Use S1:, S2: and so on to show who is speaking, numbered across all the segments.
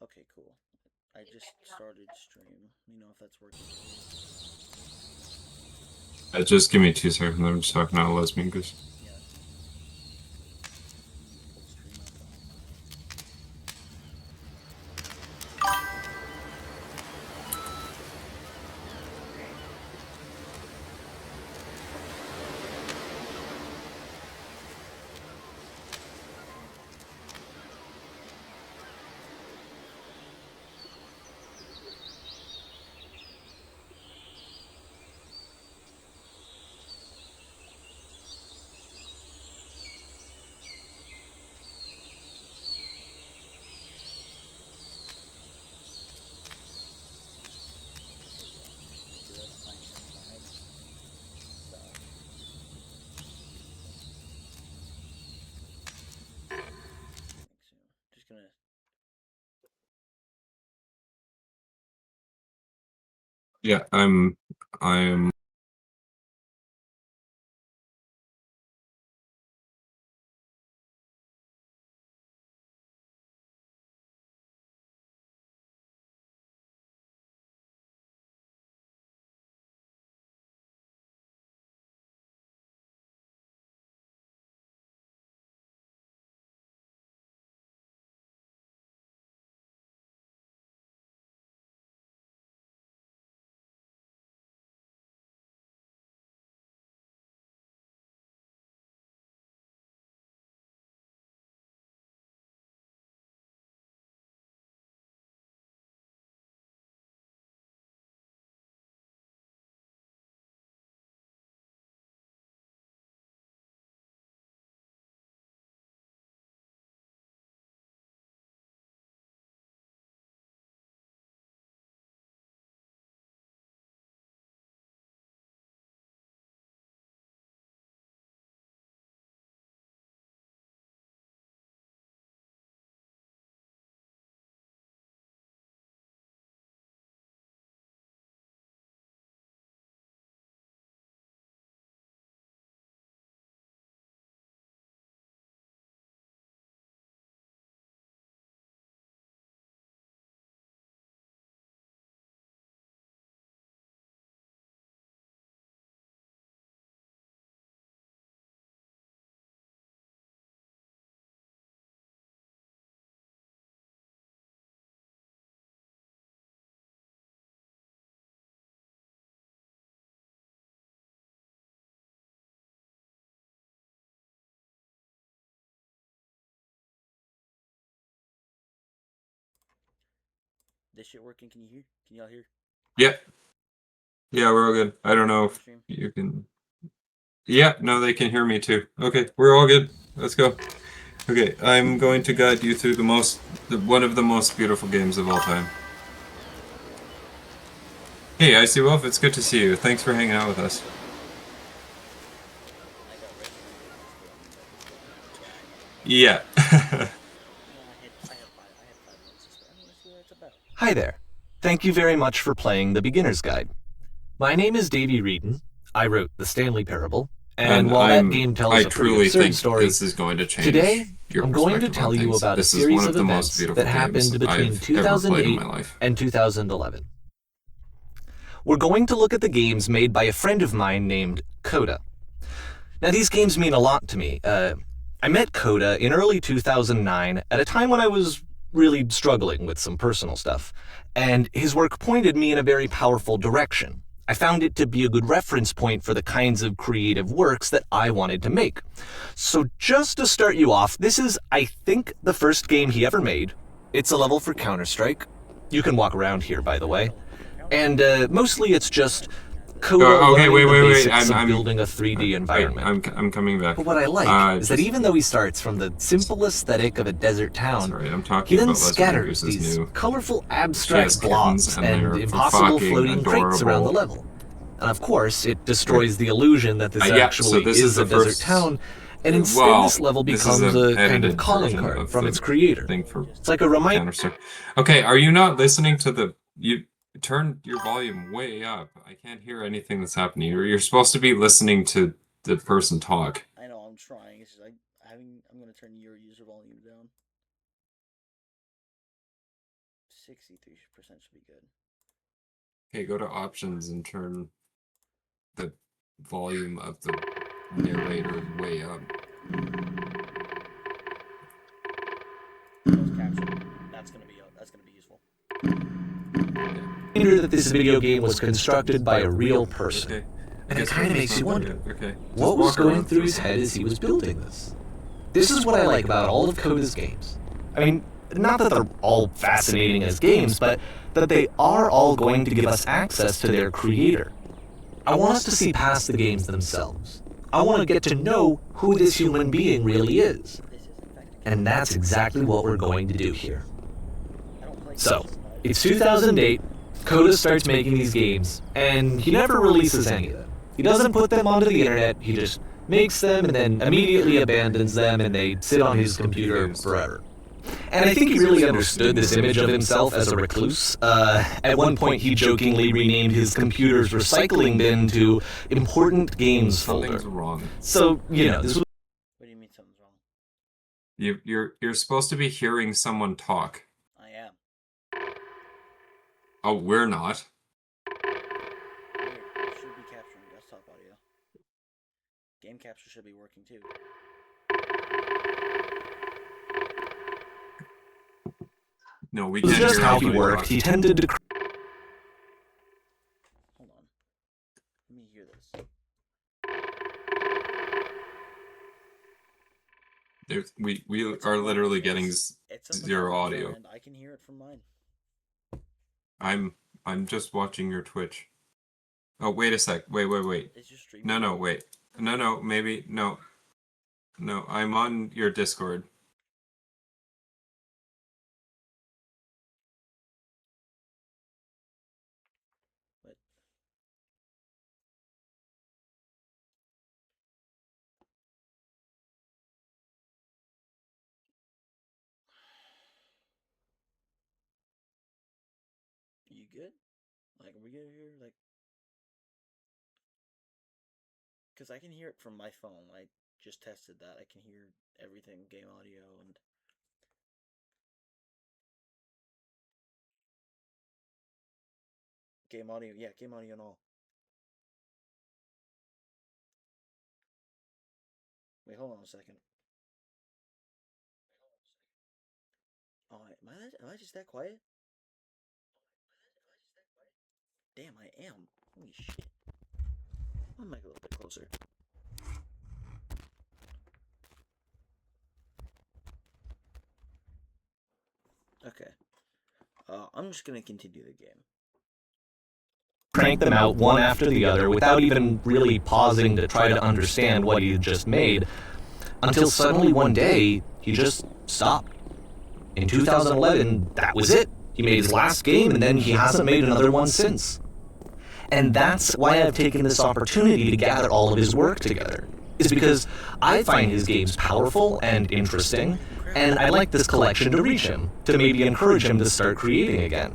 S1: Okay, cool. I just started stream. Let me know if that's working for you.
S2: Just give me 2 seconds. I'm just talking to a lesbian goose.
S1: Yeah. Let me pull stream up on my. There we go. See, that's nice and quiet. So, happening soon. Just gonna.
S2: Yeah, I'm
S1: This shit working? Can you hear? Can y'all hear?
S2: yeah, yeah, we're all good. I don't know
S1: My
S2: if
S1: stream?
S2: you can. Yeah, no, they can hear me too. Okay, we're all good. Let's go. Okay, I'm going to guide you through one of the most beautiful games of all time. Hey, Icy Wolf, it's good to see you. Thanks for hanging out with us.
S1: I got Resident Evil on still. I mean, that was like 2 months ago.
S2: Yeah.
S1: Yeah, I had 5 months to spare. I mean, that's what it's about.
S3: Hi there. Thank you very much for playing the Beginner's Guide. My name is Davey Reedon. I wrote The Stanley Parable, and
S2: And
S3: while that game
S2: I
S3: tells a pretty
S2: truly
S3: absurd
S2: think
S3: story,
S2: this is going to
S3: today
S2: change your
S3: I'm going to
S2: perspective on
S3: tell you
S2: things.
S3: about a
S2: This is one
S3: series
S2: of
S3: of
S2: the most
S3: events
S2: beautiful
S3: that
S2: games
S3: happened between
S2: I've ever played in
S3: 2008
S2: my life.
S3: and 2011. We're going to look at the games made by a friend of mine named Coda. Now, these games mean a lot to me. I met Coda in early 2009 at a time when I was really struggling with some personal stuff, and his work pointed me in a very powerful direction. I found it to be a good reference point for the kinds of creative works that I wanted to make. So just to start you off, this is, I think, the first game he ever made. It's a level for Counter-Strike. You can walk around here, by the way. And mostly it's just Coda
S2: Okay,
S3: learning the
S2: wait.
S3: basics of building a 3D
S2: Wait.
S3: environment.
S2: I'm coming back.
S3: But what I like is that
S2: Just
S3: even though he starts from the simple aesthetic of a desert town,
S2: sorry. I'm
S3: he
S2: talking
S3: then
S2: about Lesbian
S3: scatters
S2: Goose's
S3: these
S2: new.
S3: colorful
S2: She has
S3: abstract
S2: kittens,
S3: blobs
S2: and
S3: and
S2: they're
S3: impossible
S2: fucking
S3: floating crates around the
S2: adorable.
S3: level. And of course, it destroys the illusion that this
S2: Yeah. So
S3: actually
S2: this is
S3: is a
S2: the
S3: desert
S2: first.
S3: town, and instead
S2: Well,
S3: this level
S2: this is
S3: becomes
S2: an
S3: a kind of
S2: edited
S3: calling
S2: version
S3: card
S2: of
S3: from
S2: the
S3: its creator.
S2: thing for
S3: It's like a reminder.
S2: Counter-Strike. Okay, are you not listening to the? You turn your volume way up. I can't hear anything that's happening. You're supposed to be listening to the person talk.
S1: I know I'm trying. It's just I'm gonna turn your user volume down. 63% should be good.
S2: Okay, go to options and turn the volume of the narrator way up.
S1: Closed caption. That's gonna be useful.
S3: Reminder that this video game was constructed by a real person.
S2: Okay.
S3: And it
S2: Guess
S3: kind of
S2: we're
S3: makes
S2: just
S3: you
S2: on-
S3: wonder,
S2: yeah, okay. Just
S3: what was
S2: walk
S3: going
S2: around
S3: through his head as he was building this? This is what I like about all of Coda's games. I mean, not that they're all fascinating as games, but that they are all going to give us access to their creator. I want us to see past the games themselves. I want to get to know who this human being really is.
S1: This is in fact a
S3: And that's exactly what we're going to do here.
S1: I don't play
S3: So,
S1: games, but
S3: it's 2008, Coda starts making these games, and he never releases any of them. He doesn't put them onto the internet, he just makes them and then immediately abandons them, and they sit on his computer forever. And I think he really understood this image of himself as a recluse. At one point, he jokingly renamed his computer's recycling bin to Important Games folder.
S2: Something's wrong.
S3: So, this was
S1: what do you mean something's wrong?
S2: You're supposed to be hearing someone talk.
S1: I am.
S2: Oh, we're not.
S1: Weird. It should be capturing desktop audio. Game capture should be working too.
S2: No, we
S3: was
S2: can't
S3: just
S2: hear
S3: how he
S2: anybody
S3: worked.
S2: talk.
S3: He tended to
S1: Hold on. Let me hear this.
S2: We are literally getting.
S1: It's something
S2: zero
S1: from your
S2: audio.
S1: end. I can hear it from mine.
S2: I'm just watching your Twitch. Oh, wait a sec. Wait.
S1: Is your stream?
S2: No, wait. No, maybe no. No, I'm on your Discord.
S1: What? You good? Like, are we good here? Like, because I can hear it from my phone. I just tested that. I can hear everything, game audio and. Game audio, yeah, game audio and all. Wait, hold on a second. Oh, am I just that quiet? Damn, I am. Holy shit. I'll make it a little bit closer. Okay. I'm just gonna continue the game.
S3: crank them out one after the other without even really pausing to try to understand what he had just made, until suddenly one day, he just stopped. In 2011, that was it. He made his last game, and then he hasn't made another one since. And that's why I've taken this opportunity to gather all of his work together, is because I find his games powerful and interesting, and I'd like this collection to reach him, to maybe encourage him to start creating again.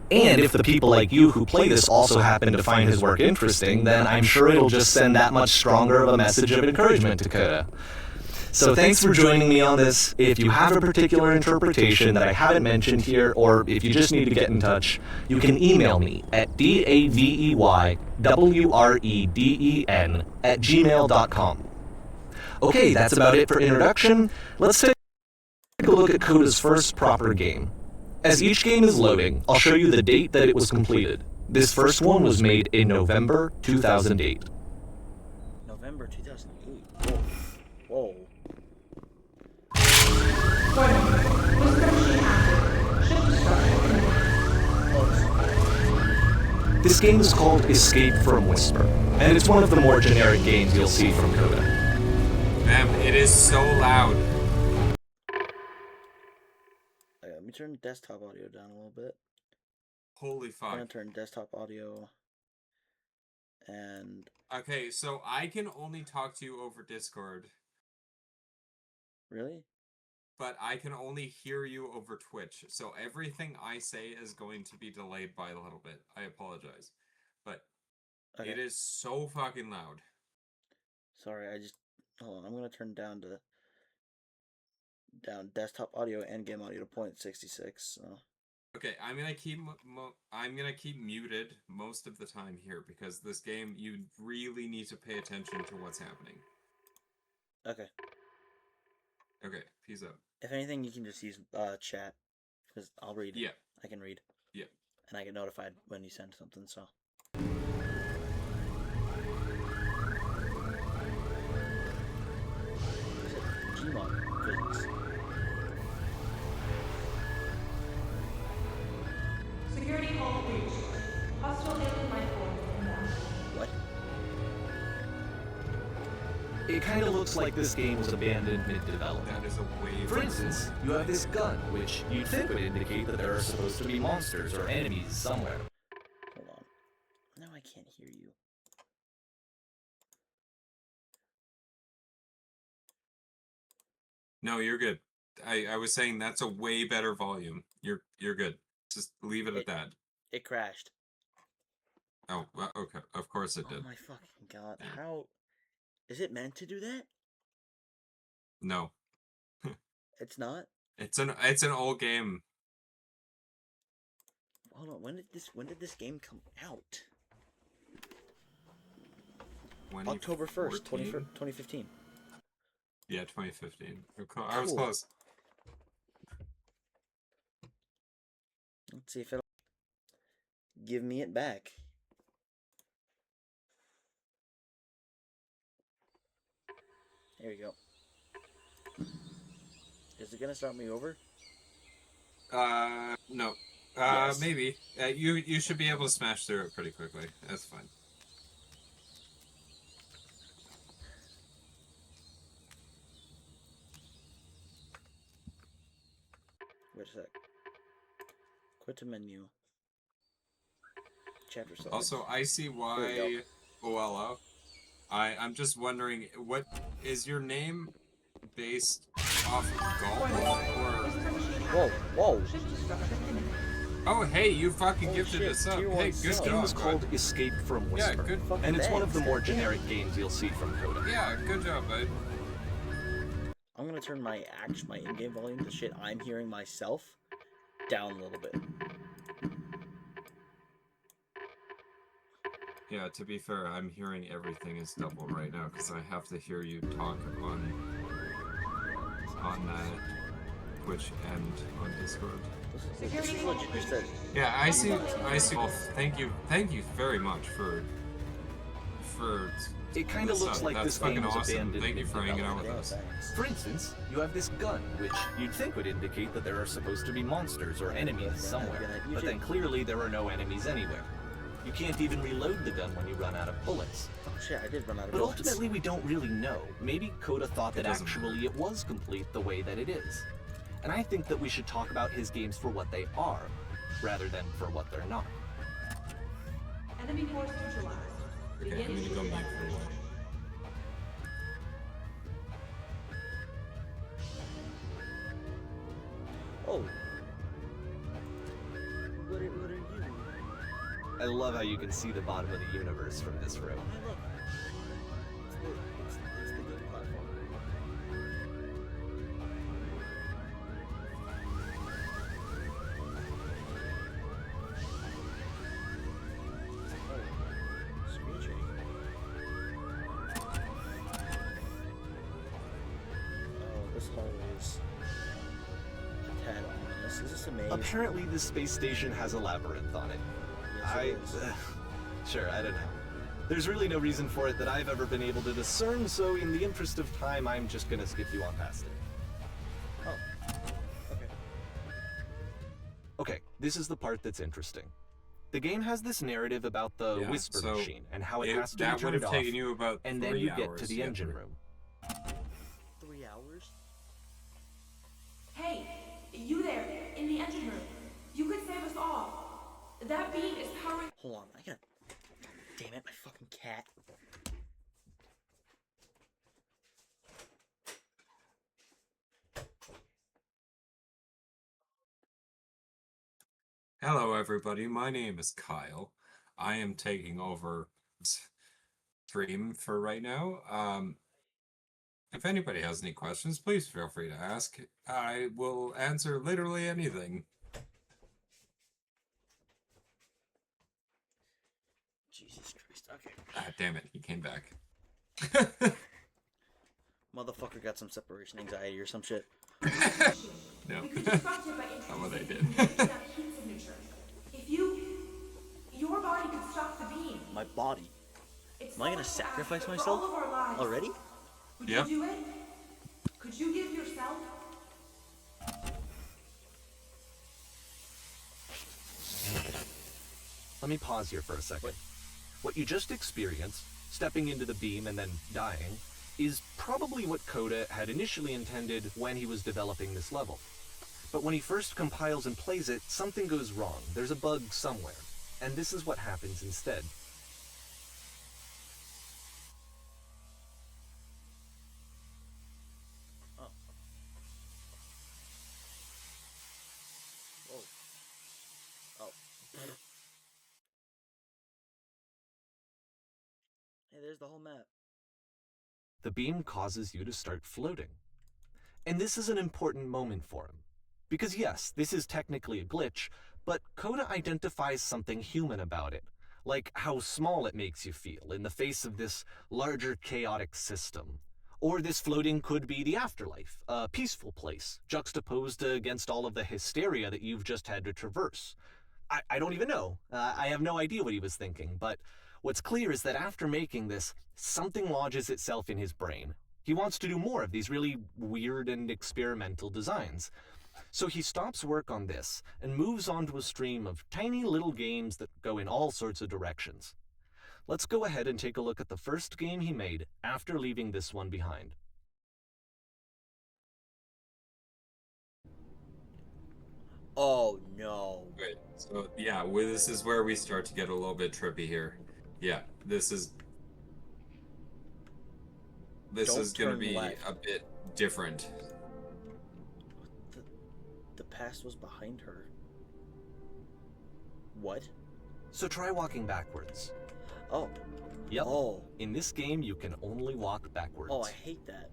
S3: And if the people like you who play this also happen to find his work interesting, then I'm sure it'll just send that much stronger of a message of encouragement to Coda. So thanks for joining me on this. If you have a particular interpretation that I haven't mentioned here, or if you just need to get in touch, you can email me at daveywreden@gmail.com. Okay, that's about it for introduction. Let's take a look at Coda's first proper game. As each game is loading, I'll show you the date that it was completed. This first one was made in November 2008.
S1: November 2008. Whoa.
S3: This game is called Escape from Whisper, and it's one of the more generic games you'll see from Coda.
S2: Ma'am, it is so loud.
S1: Let me turn desktop audio down a little bit.
S2: Holy
S1: I'm
S2: fuck.
S1: gonna turn desktop audio and
S2: Okay, so I can only talk to you over Discord,
S1: really?
S2: but I can only hear you over Twitch. So everything I say is going to be delayed by a little bit. I apologize. But
S1: Okay.
S2: it is so fucking loud.
S1: Sorry, hold on. I'm gonna turn down desktop audio and game audio to 0.66. So
S2: Okay, I'm gonna keep muted most of the time here because this game you really need to pay attention to what's happening.
S1: Okay.
S2: Okay, peace out.
S1: If anything, you can just use chat because I'll read.
S2: Yeah.
S1: I can read.
S2: Yeah.
S1: And I get notified when you send something. So. Gmod physics.
S4: Security call breached. Hostile alien life form inbound.
S1: What?
S3: It kind of looks like this game was abandoned mid-development.
S2: That is a wave.
S3: For instance, you have this gun, which you'd think would indicate that there are supposed to be monsters or enemies somewhere.
S1: Hold on. Now I can't hear you.
S2: No, you're good. I was saying that's a way better volume. You're good. Just leave it at that.
S1: It crashed.
S2: Oh, well, okay. Of course it
S1: Oh
S2: did.
S1: my fucking god!
S2: Yeah.
S1: How is it meant to do that?
S2: No,
S1: It's not.
S2: it's an old game.
S1: Hold on. When did this game come out? October 1st, 2015.
S2: Yeah, 2015. I was
S1: Cool.
S2: close.
S1: Let's see if it'll give me it back. There we go. Is it gonna start me over?
S2: No.
S1: Yes.
S2: Maybe. You should be able to smash through it pretty quickly. That's fine.
S1: Wait a sec. Quit to menu. Chapter select.
S2: Also, I see why OLO. I'm just wondering, what is your name based off of golf or?
S1: Whoa!
S2: Oh, hey, you fucking
S1: Holy
S2: gifted
S1: shit,
S2: us up.
S1: tier
S2: Hey,
S1: one
S2: good
S1: sub.
S3: This game
S2: job.
S3: is called Escape from
S2: Yeah,
S3: Whisper.
S2: good.
S3: And it's one of the
S1: Thanks.
S3: more generic games you'll see from Coda.
S2: Yeah, good job, bud.
S1: I'm gonna turn my in-game volume, the shit I'm hearing myself, down a little bit.
S2: Yeah, to be fair, I'm hearing everything is double right now because I have to hear you talk on Twitch and on Discord.
S1: This is legit just a
S2: Yeah, I see. Well, thank you very much for.
S3: It kind of
S2: this
S3: looks
S2: up.
S3: like
S2: That's
S3: this game
S2: fucking
S3: was
S2: awesome.
S3: abandoned
S2: Thank you for hanging out with
S1: yeah,
S2: us.
S1: thanks.
S3: For instance, you have this gun, which you'd think would indicate that there are supposed to be monsters or enemies somewhere. But then clearly there are no enemies anywhere. You can't even reload the gun when you run out of bullets.
S1: Oh shit, I did run out of
S3: But
S1: bullets.
S3: ultimately we don't really know. Maybe Coda thought that
S2: doesn't
S3: actually it was complete the way that it is. And I think that we should talk about his games for what they are, rather than for what they're not.
S4: Enemy force neutralized.
S2: Okay,
S4: Begin
S2: I'm gonna go mute
S4: shooting.
S2: for a while.
S1: Oh. What are you?
S3: I love how you can see the bottom of the universe from this room.
S1: Hey, look. It's the game platform. Oh, screen shake. Oh, this hall is a tad ominous. Is this a maze?
S3: Apparently the space station has a labyrinth on it.
S1: Yes, it is.
S3: Sure, I don't know. There's really no reason for it that I've ever been able to discern, so in the interest of time, I'm just gonna skip you on past it.
S1: Oh. Okay.
S3: Okay, this is the part that's interesting. The game has this narrative about the
S2: Yeah,
S3: whisper
S2: so
S3: machine and how it has to be
S2: that would
S3: turned
S2: have
S3: off,
S2: taken you about
S3: and then
S2: 3
S3: you get
S2: hours
S3: to the
S2: get
S3: engine
S2: through.
S3: room.
S1: 3 hours?
S4: Hey, you there, in the engine room. You could save us all. That beam is powering.
S1: Hold on, I gotta. Damn it, my fucking cat.
S2: Hello, everybody. My name is Kyle. I am taking over stream for right now. If anybody has any questions, please feel free to ask. I will answer literally anything.
S1: Okay.
S2: Ah, damn it, he came back.
S1: Motherfucker got some separation anxiety or some shit.
S2: No,
S4: We could disrupt it by
S2: not what I
S4: introducing
S2: did.
S4: a heat signature. If your body could stop the beam.
S1: My body.
S4: It's
S1: Am I gonna
S4: so much to
S1: sacrifice
S4: ask, but
S1: myself
S4: for all of our lives,
S1: already?
S4: Would
S2: Yeah.
S4: you do it? Could you give yourself?
S3: Let me pause here for a second. What you just experienced, stepping into the beam and then dying, is probably what Coda had initially intended when he was developing this level. But when he first compiles and plays it, something goes wrong. There's a bug somewhere. And this is what happens instead.
S1: Oh. Whoa. Oh. Hey, there's the whole map.
S3: The beam causes you to start floating. And this is an important moment for him. Because yes, this is technically a glitch, but Coda identifies something human about it, like how small it makes you feel in the face of this larger chaotic system. Or this floating could be the afterlife, a peaceful place, juxtaposed against all of the hysteria that you've just had to traverse. I don't even know. I have no idea what he was thinking, but what's clear is that after making this, something lodges itself in his brain. He wants to do more of these really weird and experimental designs. So he stops work on this and moves on to a stream of tiny little games that go in all sorts of directions. Let's go ahead and take a look at the first game he made after leaving this one behind.
S1: Oh no.
S2: Wait, so yeah, this is where we start to get a little bit trippy here. Yeah, this is
S1: Don't
S2: gonna
S1: turn
S2: be
S1: left.
S2: a bit different.
S1: The past was behind her. What?
S3: So try walking backwards.
S1: Oh.
S3: Yep.
S1: Oh.
S3: In this game, you can only walk backwards.
S1: Oh, I hate that.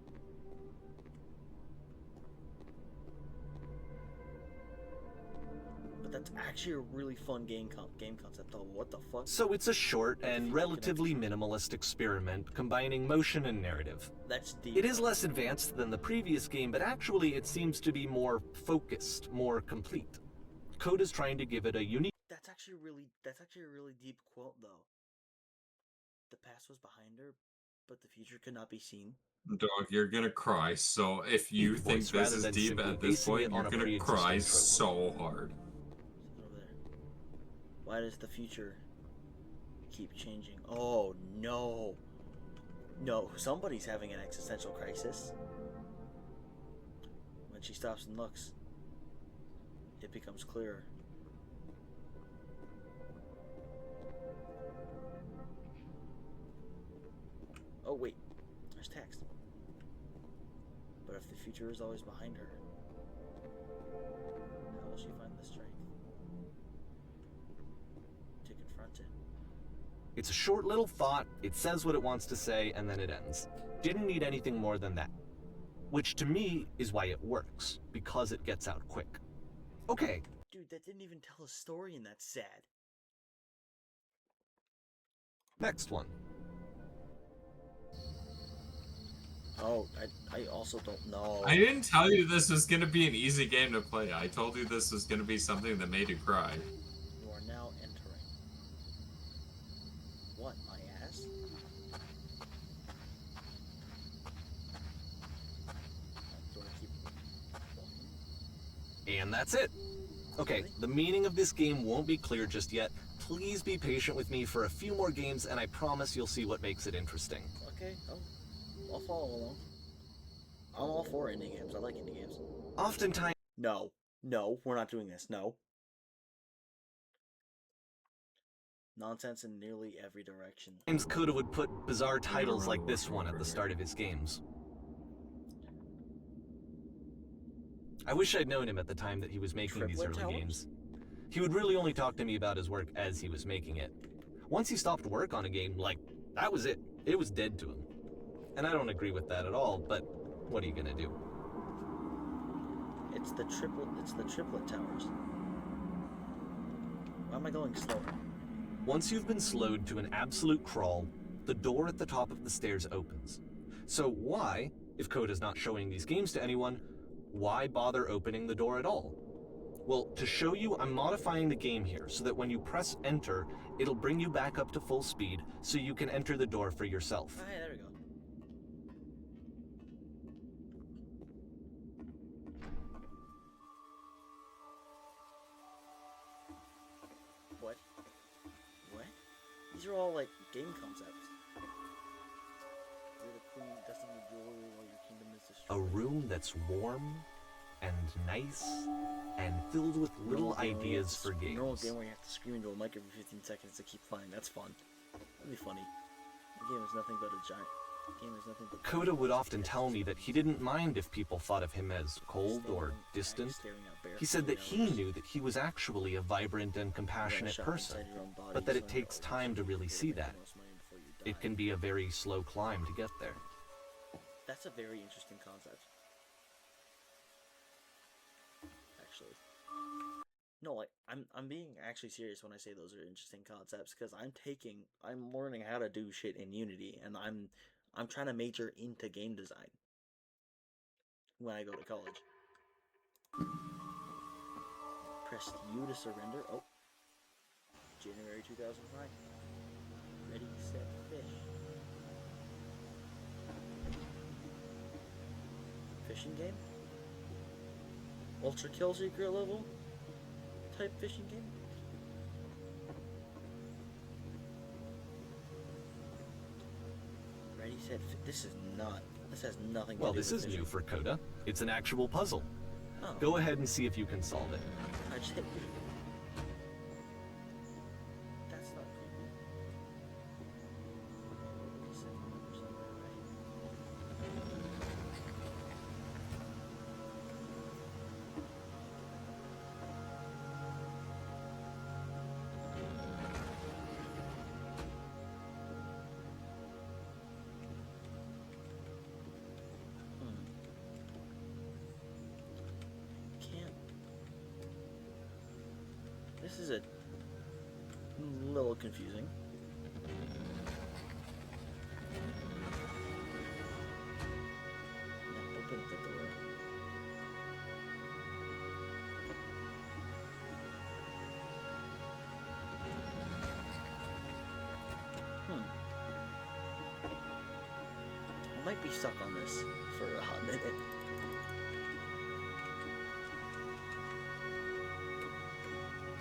S1: But that's actually a really fun game concept though. What the fuck?
S3: So it's a short
S1: What if
S3: and
S1: you
S3: relatively minimalist experiment combining motion and narrative.
S1: That's deep.
S3: It is less advanced than the previous game, but actually it seems to be more focused, more complete. Coda's trying to give it a unique
S1: That's actually a really deep quote though. The past was behind her, but the future could not be seen.
S2: Dog, you're gonna cry. So if you think
S3: voice
S2: this
S3: rather
S2: is
S3: than
S2: deep
S3: simply
S2: at this
S3: basing
S2: point,
S3: it
S2: you're
S3: on a
S2: gonna
S3: pre-existing
S2: cry
S3: trope.
S2: so hard.
S1: Something over there. Why does the future keep changing? Oh no. No, somebody's having an existential crisis. When she stops and looks, it becomes clearer. Oh wait, there's text. But if the future is always behind her, how will she find the strength to confront it?
S3: It's a short little thought, it says what it wants to say, and then it ends. Didn't need anything more than that. Which to me is why it works, because it gets out quick. Okay,
S1: Dude, that didn't even tell a story and that's sad.
S3: next one.
S1: Oh, I also don't know.
S2: I didn't tell you this was gonna be an easy game to play. I told you this was gonna be something that made you cry.
S1: You are now entering. What, my ass? Do I keep walking?
S3: And that's it. Okay, the meaning of this game won't be clear just yet. Please be patient with me for a few more games, and I promise you'll see what makes it interesting.
S1: Okay, I'll follow along. I'm all for indie games. I like indie games.
S3: Oftentimes,
S1: No, we're not doing this. No. Nonsense in nearly every direction.
S3: Coda would put bizarre titles like this one at the start of his games. I wish I'd known him at the time that he was making these
S1: Triplet
S3: early
S1: towers?
S3: games. He would really only talk to me about his work as he was making it. Once he stopped work on a game, like, that was it. It was dead to him. And I don't agree with that at all, but what are you gonna do?
S1: It's the triplet towers. Why am I going slower?
S3: Once you've been slowed to an absolute crawl, the door at the top of the stairs opens. So why, if Coda's not showing these games to anyone, why bother opening the door at all? Well, to show you, I'm modifying the game here so that when you press enter, it'll bring you back up to full speed so you can enter the door for yourself.
S1: Ah, there we go. What? What? These are all like game concepts. You're the queen, destined to rule while your kingdom is
S3: A
S1: destroyed.
S3: room that's warm and nice and filled with little
S1: Normal game where you have
S3: ideas
S1: to
S3: for games.
S1: Normal game where you have to scream into a mic every 15 seconds to keep flying. That's fun. That'd be funny. The game is nothing but a giant. The game is nothing but.
S3: Coda would often tell me that he didn't mind if people thought of him as cold or distant. He said that he knew that he was actually a vibrant and compassionate person, but that it takes time to really see that. It can be a very slow climb to get there.
S1: That's a very interesting concept. Actually. No, like I'm being actually serious when I say those are interesting concepts because I'm learning how to do shit in Unity and I'm trying to major into game design when I go to college. Press U to surrender. Oh. January 2005. Ready, set, fish. Fishing game? Ultra kill secret level? Type fishing game? Ready, set, this has nothing to do
S3: Well,
S1: with
S3: this is
S1: fishing.
S3: new for Coda. It's an actual puzzle.
S1: Oh.
S3: Go ahead and see if you can solve it.
S1: I just hit you. That's not creepy. Can't. This is a little confusing. Now open the door. I might be stuck on this for a hot minute.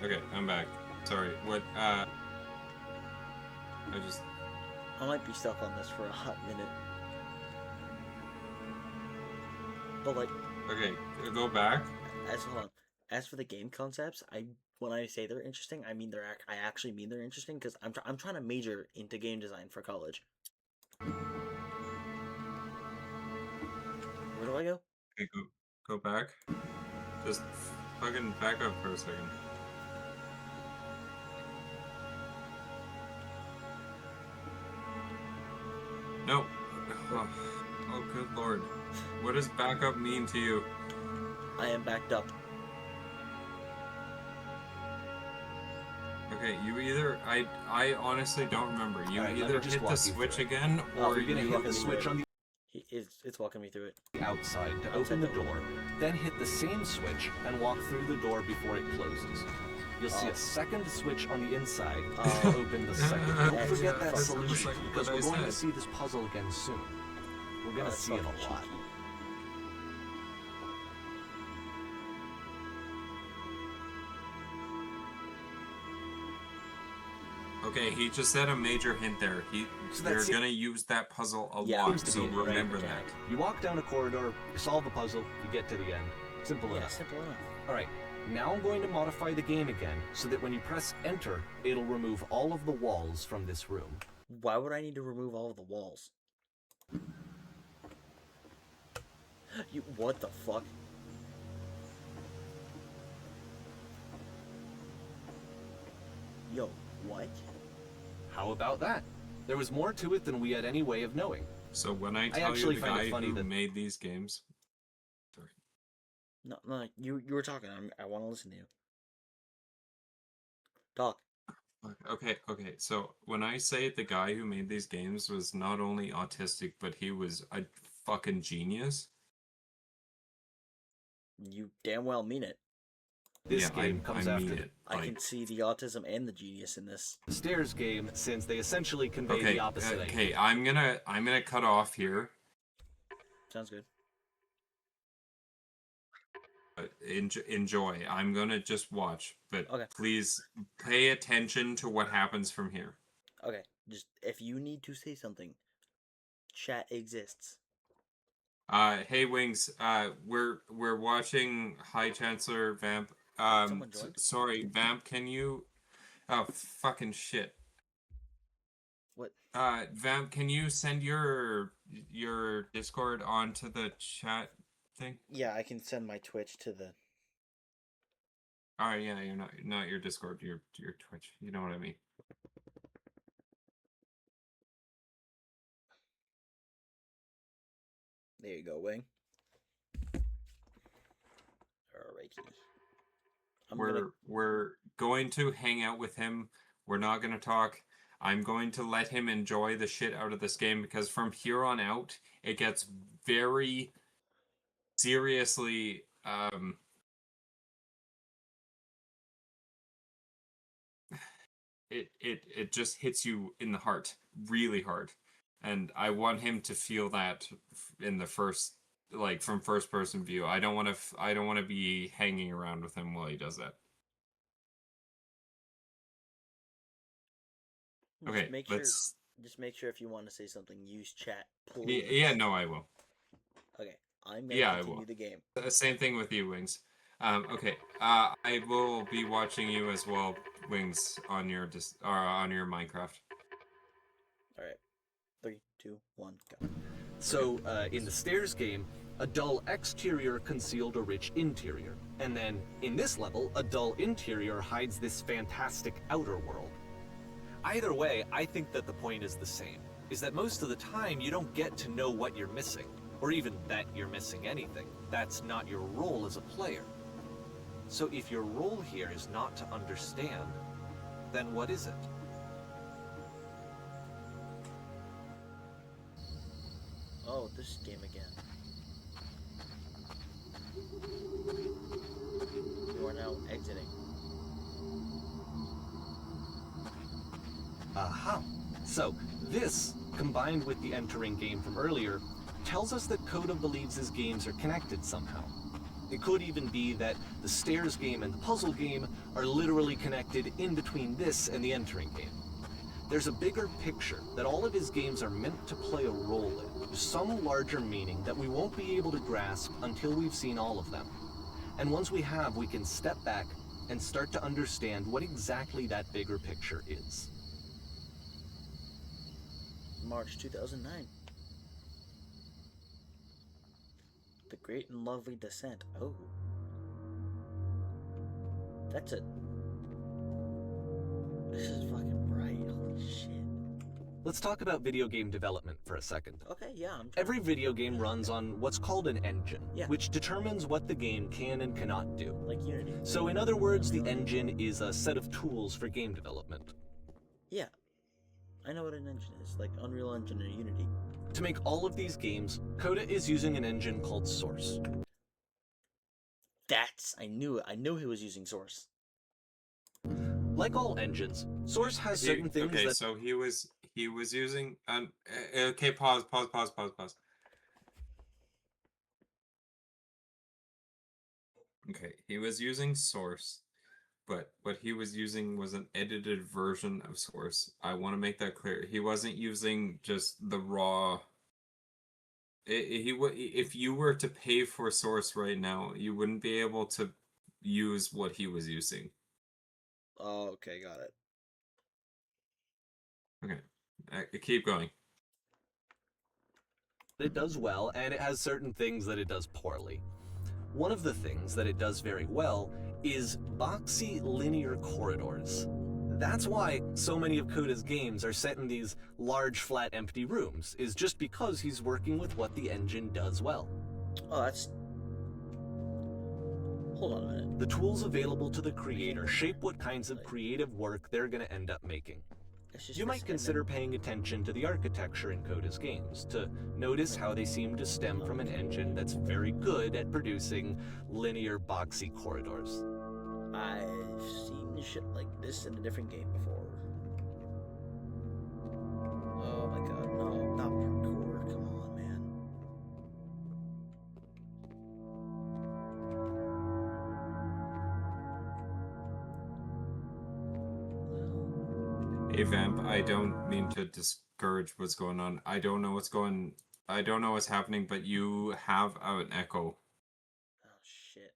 S2: Okay, I'm back. Sorry. What? I
S1: might be stuck on this for a hot minute. But like,
S2: Okay, go back.
S1: hold on. As for the game concepts, when I say they're interesting, I mean I actually mean they're interesting because I'm trying to major into game design for college. Where do I go?
S2: Okay, go back. Just fucking back up for a second. No. Oh, good lord. What does backup mean to you?
S1: I am backed up.
S2: Okay, you either I honestly don't remember. You
S3: Alright, let me
S2: either
S3: just
S2: hit
S3: walk
S2: the
S3: you
S2: switch
S3: through it.
S2: again,
S3: Well,
S2: or
S3: you're gonna
S2: you
S3: hit the switch on
S1: It's walking me through it.
S3: the outside to open the door, then hit the same switch and walk through the door before it closes. You'll see a second switch on the inside to open the second. Don't forget that
S1: That's
S3: solution
S2: exactly
S3: because
S2: what
S3: we're
S2: I
S3: going to
S2: said.
S3: see this puzzle again soon. We're going to
S1: That's
S3: see it a
S1: fucking
S3: lot.
S1: cheeky.
S2: Okay, he just said a major hint there.
S3: So
S2: They're
S3: that's it.
S2: gonna use that puzzle a
S1: Yeah,
S2: lot,
S1: seems to
S2: so
S1: be a great
S2: remember
S1: mechanic.
S2: that.
S3: You walk down a corridor, you solve the puzzle, you get to the end. Simple
S1: Yeah,
S3: enough.
S1: simple enough.
S3: Alright, now I'm going to modify the game again so that when you press enter, it'll remove all of the walls from this room.
S1: Why would I need to remove all of the walls? What the fuck? Yo, what?
S3: How about that? There was more to it than we had any way of knowing.
S2: So when I tell
S3: actually
S2: you the
S3: find it
S2: guy
S3: funny
S2: who
S3: that-
S2: made these games, sorry.
S1: No, you were talking. I want to listen to you. Talk.
S2: Okay, okay. So when I say the guy who made these games was not only autistic, but he was a fucking genius.
S1: You damn well mean it.
S3: This
S2: Yeah,
S3: game comes
S2: I
S3: after
S2: mean
S3: the
S2: it.
S1: I
S2: Like,
S1: can see the autism and the genius in this.
S3: Stairs game, since they essentially convey
S2: okay,
S3: the opposite idea.
S2: okay. I'm gonna cut off here.
S1: Sounds good.
S2: Enjoy. I'm gonna just watch, but
S1: Okay.
S2: please pay attention to what happens from here.
S1: Okay, just if you need to say something, chat exists.
S2: Hey Wings. We're watching High Chancellor Vamp.
S1: Someone joined?
S2: Sorry, Vamp. Can you? Oh, fucking shit.
S1: What?
S2: Vamp, can you send your Discord onto the chat thing?
S1: Yeah, I can send my Twitch to the.
S2: Yeah, you're not your Discord, your Twitch. You know what I mean.
S1: There you go, Wing. Alrighty.
S2: We're going to hang out with him. We're not gonna talk. I'm going to let him enjoy the shit out of this game because from here on out, it gets very seriously it just hits you in the heart really hard, and I want him to feel that in the first, like, from first person view. I don't want to be hanging around with him while he does that.
S1: Just
S2: Okay,
S1: make
S2: let's.
S1: Just make sure if you want to say something, use chat, please.
S2: Yeah, no, I will.
S1: Okay, I'm gonna
S2: Yeah, I
S1: continue
S2: will.
S1: the game.
S2: Same thing with you, Wings. Okay. I will be watching you as well, Wings, on your on your Minecraft.
S1: All right, 3, 2, 1, go.
S3: So, in the Stairs game, a dull exterior concealed a rich interior. And then, in this level, a dull interior hides this fantastic outer world. Either way, I think that the point is the same, is that most of the time you don't get to know what you're missing, or even that you're missing anything. That's not your role as a player. So if your role here is not to understand, then what is it?
S1: Oh, this game again. You are now exiting.
S3: Aha! So, this, combined with the entering game from earlier, tells us that Coda believes his games are connected somehow. It could even be that the Stairs game and the puzzle game are literally connected in between this and the entering game. There's a bigger picture that all of his games are meant to play a role in, some larger meaning that we won't be able to grasp until we've seen all of them. And once we have, we can step back and start to understand what exactly that bigger picture is.
S1: March 2009. The Great and Lovely Descent. Oh. That's it. This is fucking bright. Holy shit.
S3: Let's talk about video game development for a second.
S1: Okay, yeah, I'm trying.
S3: Every video game runs on what's called an engine,
S1: Yeah.
S3: which determines what the game can and cannot do.
S1: Like Unity.
S3: So in other words, the engine is a set of tools for game development.
S1: Yeah. I know what an engine is, like Unreal Engine or Unity.
S3: To make all of these games, Coda is using an engine called Source.
S1: I knew it. I knew he was using Source.
S3: Like all engines, Source has certain things
S2: okay,
S3: that...
S2: so he was using okay, pause. Okay, he was using Source, but what he was using was an edited version of Source. I want to make that clear. He wasn't using just the raw. If you were to pay for Source right now, you wouldn't be able to use what he was using.
S1: Oh, okay, got it.
S2: Okay, keep going.
S3: it does well, and it has certain things that it does poorly. One of the things that it does very well is boxy linear corridors. That's why so many of Coda's games are set in these large, flat, empty rooms, is just because he's working with what the engine does well.
S1: Oh, that's... Hold on a minute.
S3: The tools available to the creator shape what kinds of creative work they're going to end up making.
S1: It's just
S3: You
S1: this
S3: might consider
S1: image.
S3: paying attention to the architecture in Coda's games, to notice how they seem to stem from an engine that's very good at producing linear, boxy corridors.
S1: I've seen shit like this in a different game before. Oh my god, no, not parkour. Come on, man.
S2: Hey Vamp, I don't mean to discourage what's going on. I don't know what's happening, but you have an echo.
S1: Oh shit.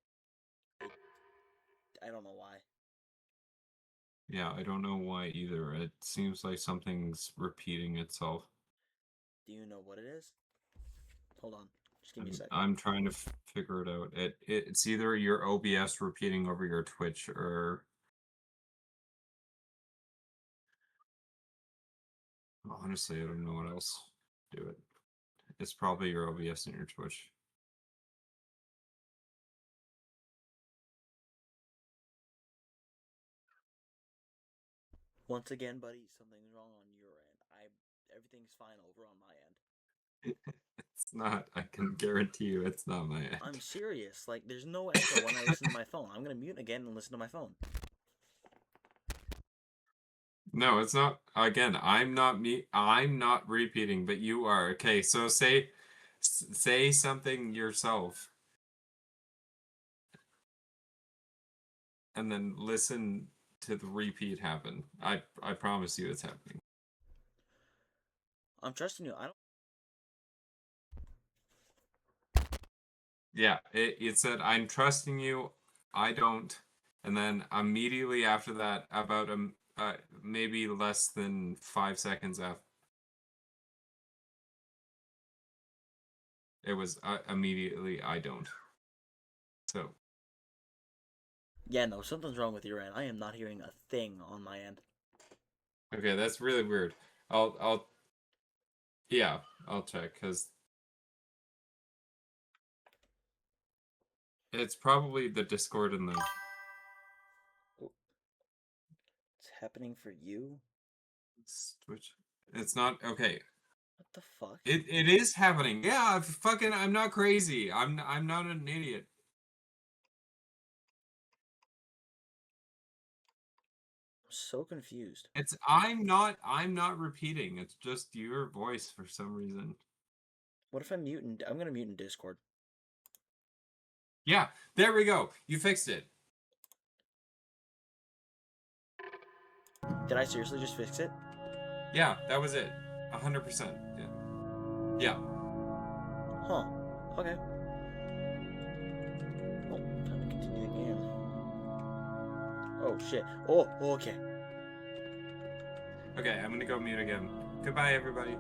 S1: I don't know why.
S2: Yeah, I don't know why either. It seems like something's repeating itself.
S1: Do you know what it is? Hold on. Just give me a second.
S2: I'm trying to figure it out. It's either your OBS repeating over your Twitch or honestly, I don't know what else to do it. It's probably your OBS and your Twitch.
S1: Once again, buddy, something's wrong on your end. Everything's fine over on my end.
S2: It's not. I can guarantee you it's not my end.
S1: I'm serious. Like, there's no echo when I listen to my phone. I'm gonna mute again and listen to my phone.
S2: No, it's not. Again, I'm not repeating, but you are. Okay, so say something yourself. And then listen to the repeat happen. I promise you it's happening.
S1: I'm trusting you. I don't.
S2: Yeah, it said, I'm trusting you, I don't. And then immediately after that, about maybe less than 5 seconds after, it was immediately, I don't. So.
S1: Yeah, no, something's wrong with your end. I am not hearing a thing on my end.
S2: Okay, that's really weird. Yeah, I'll check, because it's probably the Discord and the...
S1: It's happening for you?
S2: Twitch. It's not... Okay.
S1: What the fuck?
S2: It is happening. Yeah, I'm not crazy. I'm not an idiot.
S1: I'm so confused.
S2: I'm not repeating. It's just your voice for some reason.
S1: What if I'm muting? I'm gonna mute in Discord.
S2: Yeah, there we go. You fixed it.
S1: Did I seriously just fix it?
S2: Yeah, that was it. 100%. Yeah. Yeah.
S1: Huh. Okay. Oh, time to continue the game. Oh shit. Oh, okay.
S2: Okay, I'm gonna go mute again. Goodbye, everybody.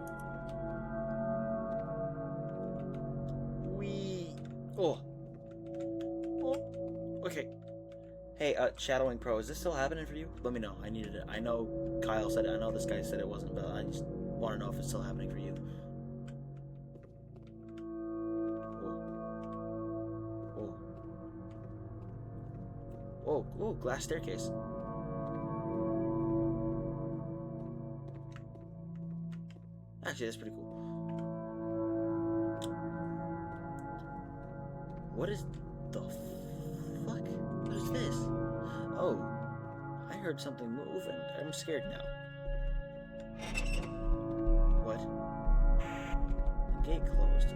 S1: Oh. Oh. Okay. Hey, Shadowing Pro, is this still happening for you? Let me know. I needed it. I know Kyle said it. I know this guy said it wasn't, but I just want to know if it's still happening for you. Oh, glass staircase. Actually, that's pretty cool. What is the fuck? What is this? Oh, I heard something move and I'm scared now. What? The gate closed,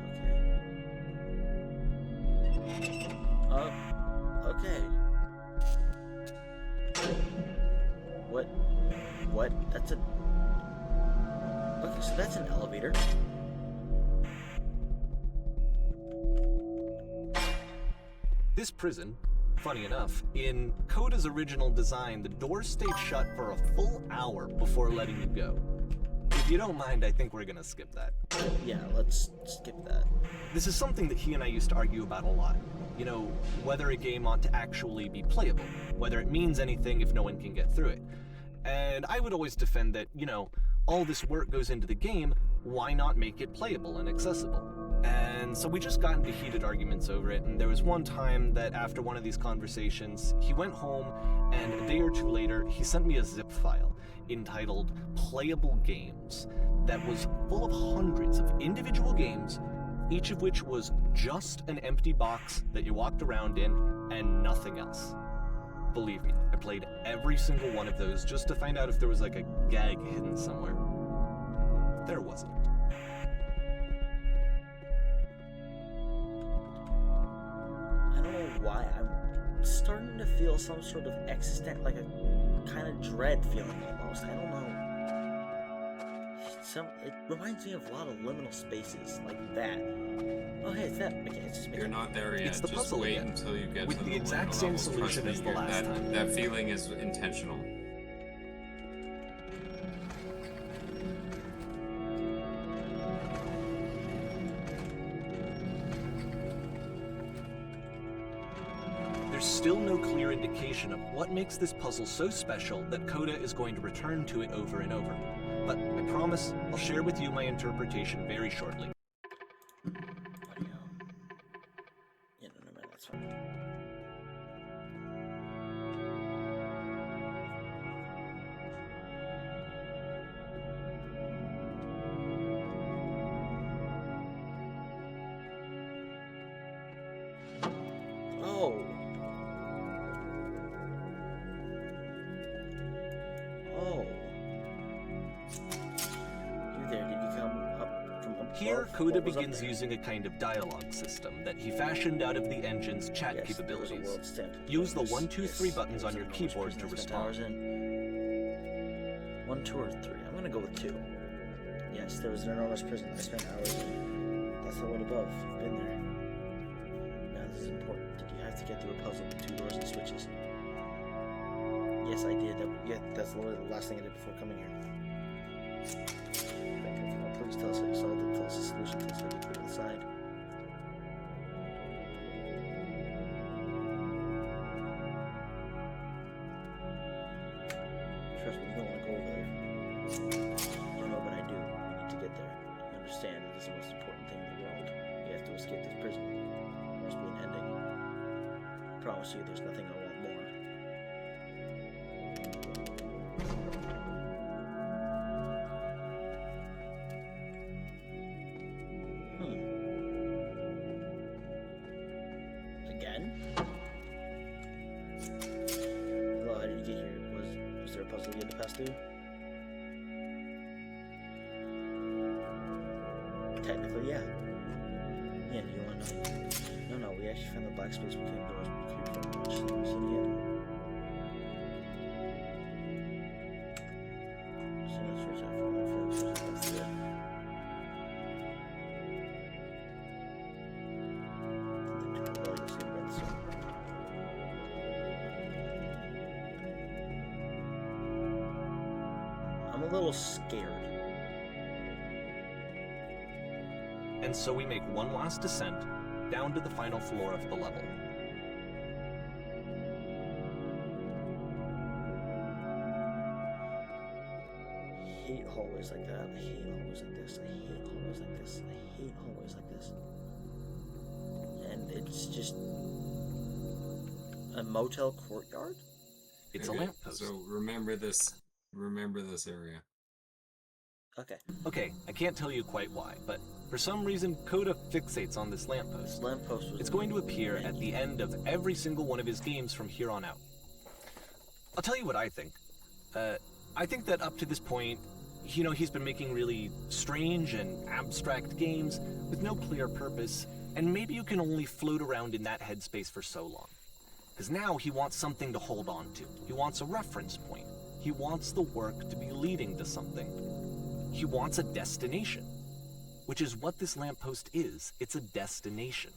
S1: okay. Okay. What? That's a... Okay, so that's an elevator.
S3: This prison, funny enough, in Coda's original design, the doors stayed shut for a full hour before letting you go. If you don't mind, I think we're gonna skip that.
S1: Yeah, let's skip that.
S3: This is something that he and I used to argue about a lot. You know, whether a game ought to actually be playable, whether it means anything if no one can get through it. And I would always defend that, you know, all this work goes into the game, why not make it playable and accessible? And And so we just got into heated arguments over it, and there was one time that after one of these conversations, he went home, and a day or two later, he sent me a zip file entitled Playable Games that was full of hundreds of individual games, each of which was just an empty box that you walked around in and nothing else. Believe me, I played every single one of those just to find out if there was like a gag hidden somewhere. There wasn't.
S1: I don't know why. I'm starting to feel some sort of like a kind of dread feeling almost. I don't know. It reminds me of a lot of liminal spaces like that. Oh, hey, it's that. Okay, it's just
S2: You're not there yet.
S3: It's the
S2: Just
S3: puzzle
S2: wait
S3: again,
S2: until you get
S3: with
S2: to
S3: the
S2: the
S3: exact
S2: liminal
S3: same
S2: levels. Trust
S3: solution
S2: me,
S3: as the last time.
S2: That feeling is intentional.
S3: There's still no clear indication of what makes this puzzle so special that Coda is going to return to it over and over. But I promise I'll share with you my interpretation very shortly.
S1: Audio. Yeah, no, that's fine. Oh. Oh. You there, did you come up from up
S3: Here,
S1: above?
S3: Coda
S1: What was up
S3: begins
S1: there?
S3: using a kind of dialogue system that he fashioned out of the engine's chat
S1: Yes, there was a
S3: capabilities.
S1: world stamp of
S3: Use the
S1: awareness.
S3: 1, 2, 3
S1: Yes,
S3: buttons
S1: there
S3: on
S1: was
S3: your
S1: an enormous
S3: keyboard
S1: prison
S3: to
S1: that spent hours
S3: respond.
S1: in. 1, 2, or 3. I'm gonna go with 2. Yes, there was an enormous prison I spent hours in. That's the one above. You've been there. Now this is important. Did you have to get through a puzzle with 2 doors and switches? Yes, I did. That's literally the last thing I did before coming here. Please tell us how you solved it. Tell us the solution. Tell us how you put it aside. Trust me, you don't want to go over there. I don't know, but I do. We need to get there. You understand, it is the most important thing in the world. You have to escape this prison. There must be an ending. I promise you, there's nothing I want more. Again? Hello, how did you get here? Was there a puzzle you had to pass through? Technically, yeah. Yeah, do you want to know? No, we actually found the black space between doors. We cleared from much. Have you seen it yet? So let's search out for my folks. Let's do it. I'm a little scared.
S3: And so we make one last descent down to the final floor of the level.
S1: I hate hallways like that. I hate hallways like this. I hate hallways like this. I hate hallways like this. And it's just a motel courtyard?
S3: It's a
S2: Okay,
S3: lamppost.
S2: So remember this. Remember this area.
S1: Okay.
S3: Okay, I can't tell you quite why, but for some reason, Coda fixates on this lamppost.
S1: Lamppost was
S3: It's going to appear at the end of every single one of his games from here on out. I'll tell you what I think. I think that up to this point, he's been making really strange and abstract games with no clear purpose, and maybe you can only float around in that headspace for so long. Because now he wants something to hold on to. He wants a reference point. He wants the work to be leading to something. He wants a destination, which is what this lamppost is. It's a destination.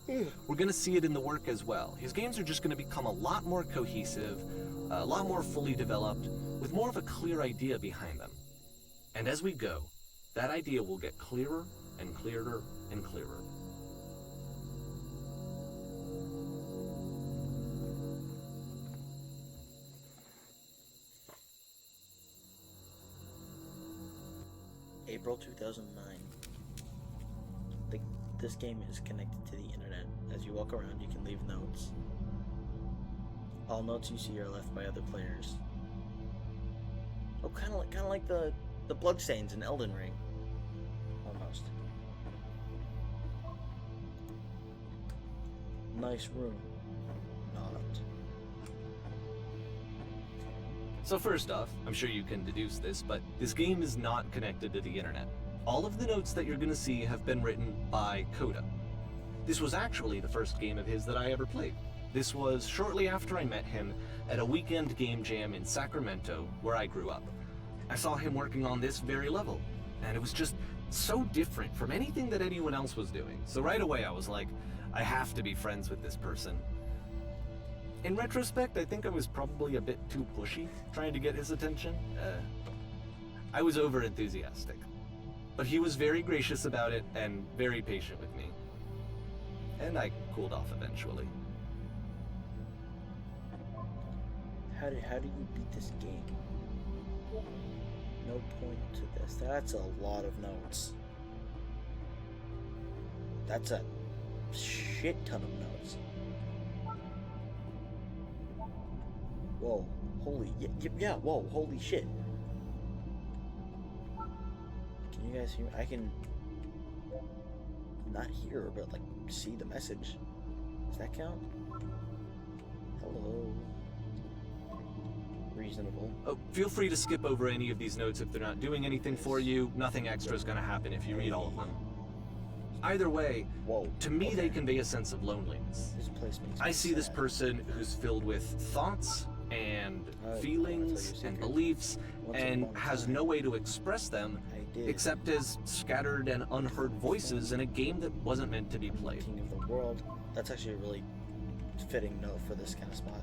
S3: We're going to see it in the work as well. His games are just going to become a lot more cohesive, a lot more fully developed, with more of a clear idea behind them. And as we go, that idea will get clearer and clearer and clearer. April
S1: 2009. this game is connected to the internet. As you walk around, you can leave notes. All notes you see are left by other players. Oh, kind of like the bloodstains in Elden Ring, almost. Nice room. Not.
S3: So first off, I'm sure you can deduce this, but this game is not connected to the internet. All of the notes that you're going to see have been written by Coda. This was actually the first game of his that I ever played. This was shortly after I met him at a weekend game jam in Sacramento, where I grew up. I saw him working on this very level, and it was just so different from anything that anyone else was doing. So right away I was like, I have to be friends with this person. In retrospect, I think I was probably a bit too pushy, trying to get his attention. I was over enthusiastic. But he was very gracious about it and very patient with me. And I cooled off eventually.
S1: How do you beat this game? No point to this. That's a lot of notes. That's a shit ton of notes. Whoa, holy, yeah, whoa, holy shit. Can you guys hear me? I can not hear, but like see the message. Does that count? Hello. Reasonable.
S3: Oh, feel free to skip over any of these notes if they're not doing anything for you. Nothing extra is going to happen if you read all of them. Either way,
S1: Whoa.
S3: to me
S1: Okay.
S3: they convey a sense of loneliness.
S1: This place makes
S3: I
S1: me
S3: see this
S1: sad.
S3: person who's filled with thoughts and
S1: I'll
S3: feelings
S1: tell you a
S3: and
S1: secret.
S3: beliefs
S1: Once
S3: and
S1: upon a
S3: has
S1: time,
S3: no way to express them
S1: I did.
S3: except as scattered and unheard voices in a game that wasn't meant to be
S1: I'm the
S3: played.
S1: king of the world. That's actually a really fitting note for this kind of spot.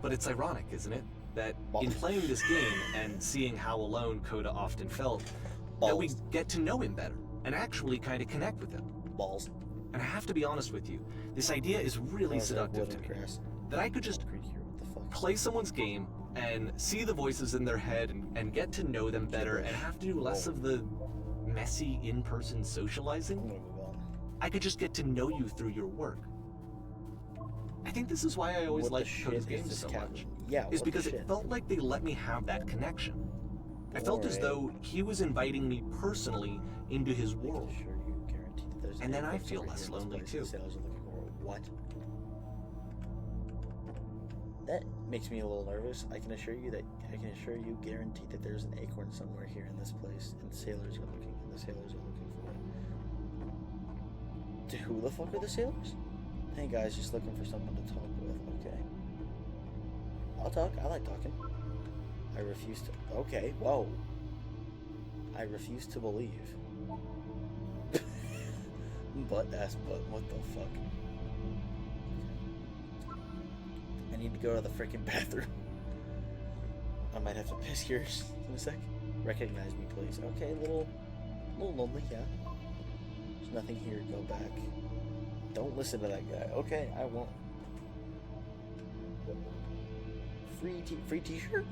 S3: But it's ironic, isn't it? That
S1: Balls.
S3: in playing this game and seeing how alone Coda often felt, that we
S1: Balls.
S3: get to know him better and actually kind of connect with him.
S1: Balls.
S3: And I have to be honest with you, this idea is really
S1: How's that
S3: seductive
S1: wood
S3: to
S1: and
S3: me.
S1: grass?
S3: That I could just
S1: Concrete here, what the fuck?
S3: play someone's game and see the voices in their head and get to know them better and have to do less of the messy in-person
S1: I'm
S3: socializing.
S1: gonna move on.
S3: I could just get to know you through your work. I think this is why I always
S1: What the
S3: liked
S1: shit
S3: Coda's
S1: is
S3: games
S1: this
S3: so
S1: cat-
S3: much.
S1: Yeah,
S3: Is
S1: what
S3: because
S1: the
S3: it
S1: shit?
S3: felt like they let me have that connection. I felt as
S1: Alright.
S3: though he was inviting me personally into his
S1: I can
S3: world.
S1: assure you, guaranteed that there's
S3: And then I
S1: acorns
S3: feel
S1: over
S3: less
S1: here in this
S3: lonely
S1: place.
S3: too.
S1: The sailors are looking for what? That makes me a little nervous. I can assure you, guaranteed that there's an acorn somewhere here in this place, and the sailors are looking for it. Who the fuck are the sailors? Hey guys, just looking for someone to talk with. Okay. I'll talk. I like talking. I refuse to. Okay. Whoa. I refuse to believe. But what the fuck? I need to go to the freaking bathroom. I might have to piss here in a sec. Recognize me, please. Okay, a little lonely, yeah. There's nothing here. Go back. Don't listen to that guy. Okay, I won't. Free t-shirt?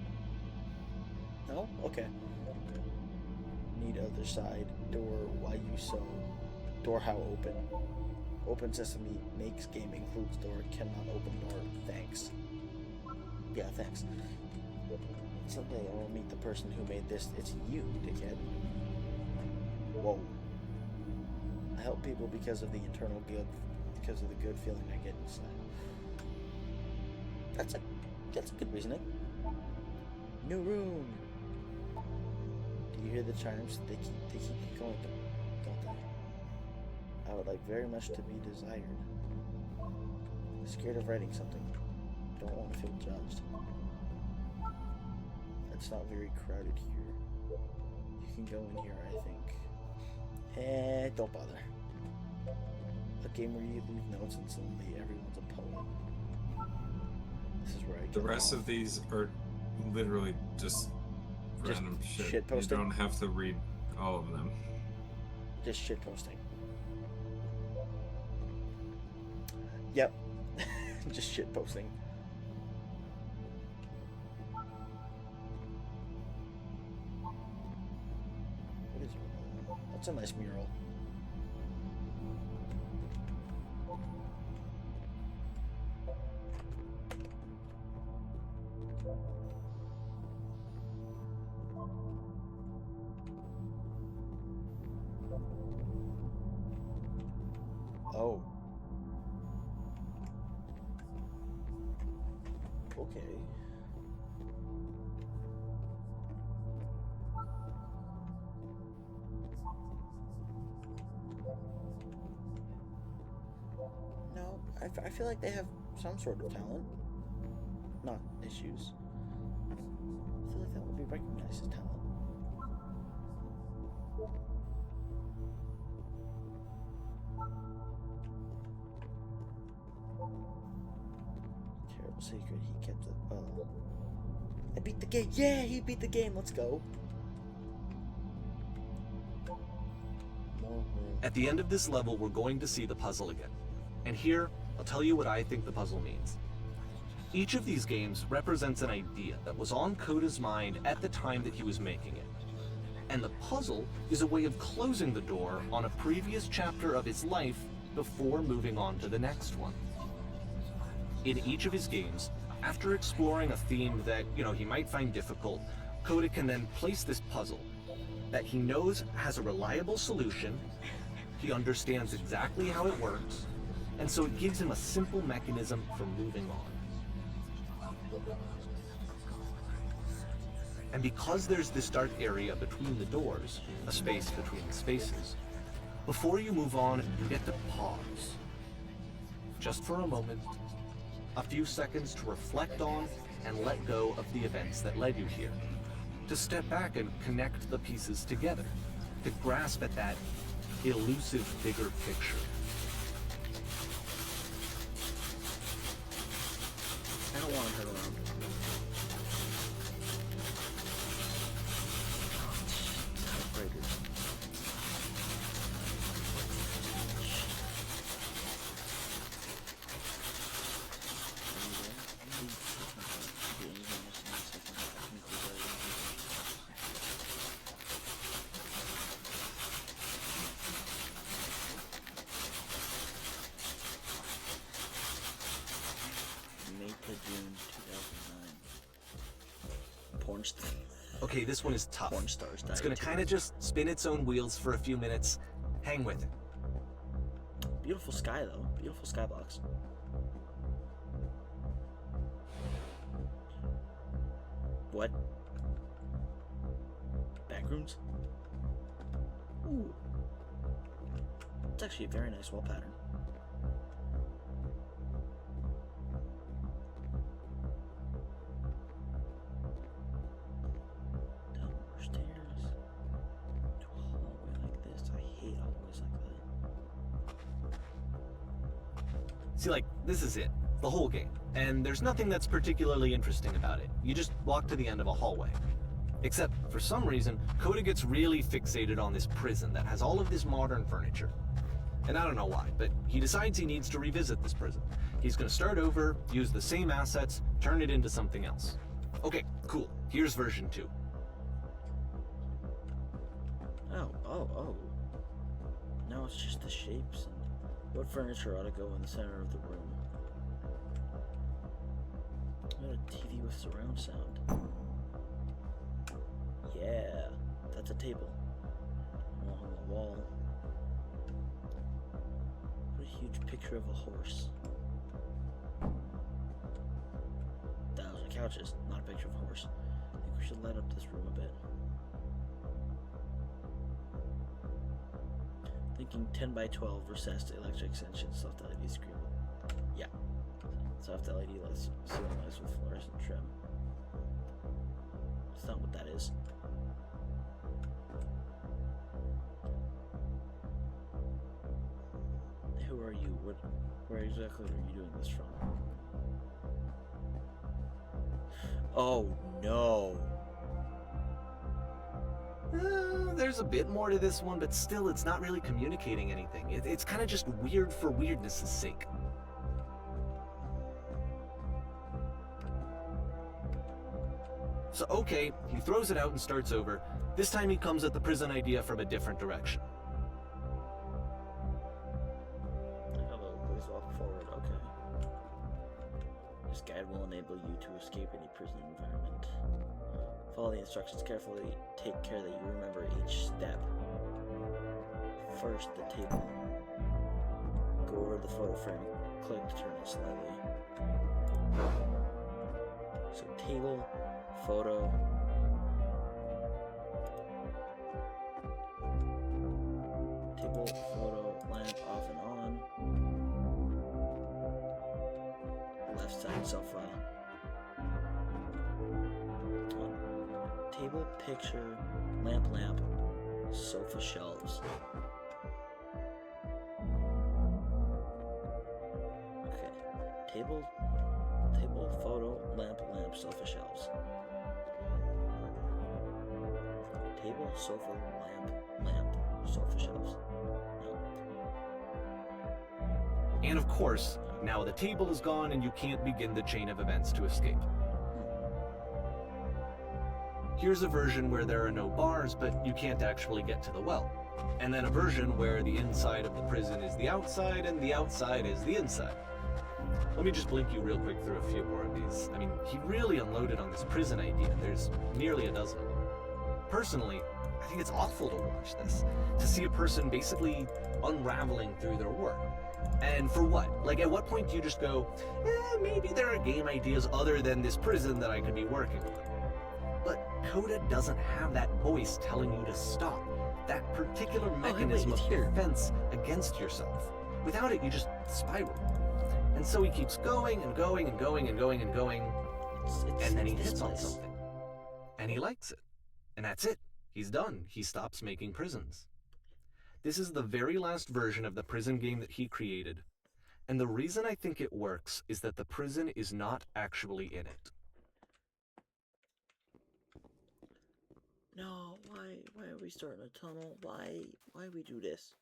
S1: No? Okay. Need other side. Door. Why you so? Door how open? Open sesame makes game includes door. Cannot open door. Thanks. Yeah, thanks. Someday I will meet the person who made this. It's you, dickhead. Whoa. I help people because of the internal good, because of the good feeling I get inside. That's a good reasoning. New room. Do you hear the chimes? They keep going, don't they? I would like very much to be desired. Scared of writing something. Don't want to feel judged. It's not very crowded here. You can go in here, I think. Don't bother. A game where you leave notes and suddenly everyone's a poet. This is where I
S2: The
S1: get
S2: rest
S1: off.
S2: of these are literally just
S1: Just
S2: random shit.
S1: shit
S2: You
S1: posting?
S2: don't have to read all of them.
S1: Just shit posting. Yep. Just shit posting. What is it? That's a nice mural. Oh. Okay. No, I feel like they have some sort of talent. Not issues. I feel like that would be recognized as talent. Terrible secret, he kept it. Oh. I beat the game! Yeah, he beat the game! Let's go! More room.
S3: At the end of this level, we're going to see the puzzle again. And here, I'll tell you what I think the puzzle means. Each of these games represents an idea that was on Coda's mind at the time that he was making it. And the puzzle is a way of closing the door on a previous chapter of his life before moving on to the next one. In each of his games, after exploring a theme that, he might find difficult, Coda can then place this puzzle that he knows has a reliable solution, he understands exactly how it works, and so it gives him a simple mechanism for moving on. And because there's this dark area between the doors, a space between the spaces, before you move on, you get to pause. Just for a moment, a few seconds to reflect on and let go of the events that led you here. To step back and connect the pieces together. To grasp at that elusive bigger picture.
S1: I don't want to turn around. Heartbreaker. May to June 2009. Porn star.
S3: Okay, this one is tough.
S1: Porn stars.
S3: It's gonna kind of just spin its own wheels for a few minutes. Hang with it.
S1: Beautiful sky though. Beautiful skybox. What? Backrooms? Ooh. It's actually a very nice wall pattern. Down more stairs to a hallway like this. I hate hallways like that.
S3: See, this is it. The whole game. And there's nothing that's particularly interesting about it. You just walk to the end of a hallway. Except, for some reason, Coda gets really fixated on this prison that has all of this modern furniture. And I don't know why, but he decides he needs to revisit this prison. He's gonna start over, use the same assets, turn it into something else. Okay, cool. Here's version 2.
S1: Oh. Now it's just the shapes and what furniture ought to go in the center of the room. What a TV with surround sound. Yeah, that's a table. Along the wall. What a huge picture of a horse. Those are couches, not a picture of a horse. I think we should light up this room a bit. Thinking 10 by 12 recessed electric extension, soft LED screen. Yeah. Soft LED lights, ceiling lights with fluorescent trim. That's not what that is. Who are you? Where exactly are you doing this from? Oh no.
S3: There's a bit more to this one, but still it's not really communicating anything. It's kind of just weird for weirdness' sake. So okay, he throws it out and starts over. This time he comes at the prison idea from a different direction.
S1: Hello, please walk forward. Okay. This guy guide will enable you to escape any prison environment. Follow the instructions carefully. Take care that you remember each step. First, the table. Go over the photo frame. Click to turn it slightly. So table, photo. Table, photo, lamp off and on. Left side sofa. Table, picture, lamp, sofa shelves. Okay. Table, photo, lamp, sofa shelves. Table, sofa, lamp, sofa shelves. No.
S3: And of course, now the table is gone and you can't begin the chain of events to escape. Here's a version where there are no bars, but you can't actually get to the well. And then a version where the inside of the prison is the outside and the outside is the inside. Let me just blink you real quick through a few more of these. I mean, he really unloaded on this prison idea. There's nearly a dozen of them. Personally, I think it's awful to watch this, to see a person basically unraveling through their work. And for what? Like, at what point do you just go, maybe there are game ideas other than this prison that I could be working on? But Coda doesn't have that voice telling you to stop, that particular mechanism of defense against yourself. Without it, you just spiral. And so he keeps going and going and going and going and going, and then he hits on something. And he likes it. And that's it. He's done. He stops making prisons. This is the very last version of the prison game that he created. And the reason I think it works is that the prison is not actually in it.
S1: No, why are we starting a tunnel? Why we do this?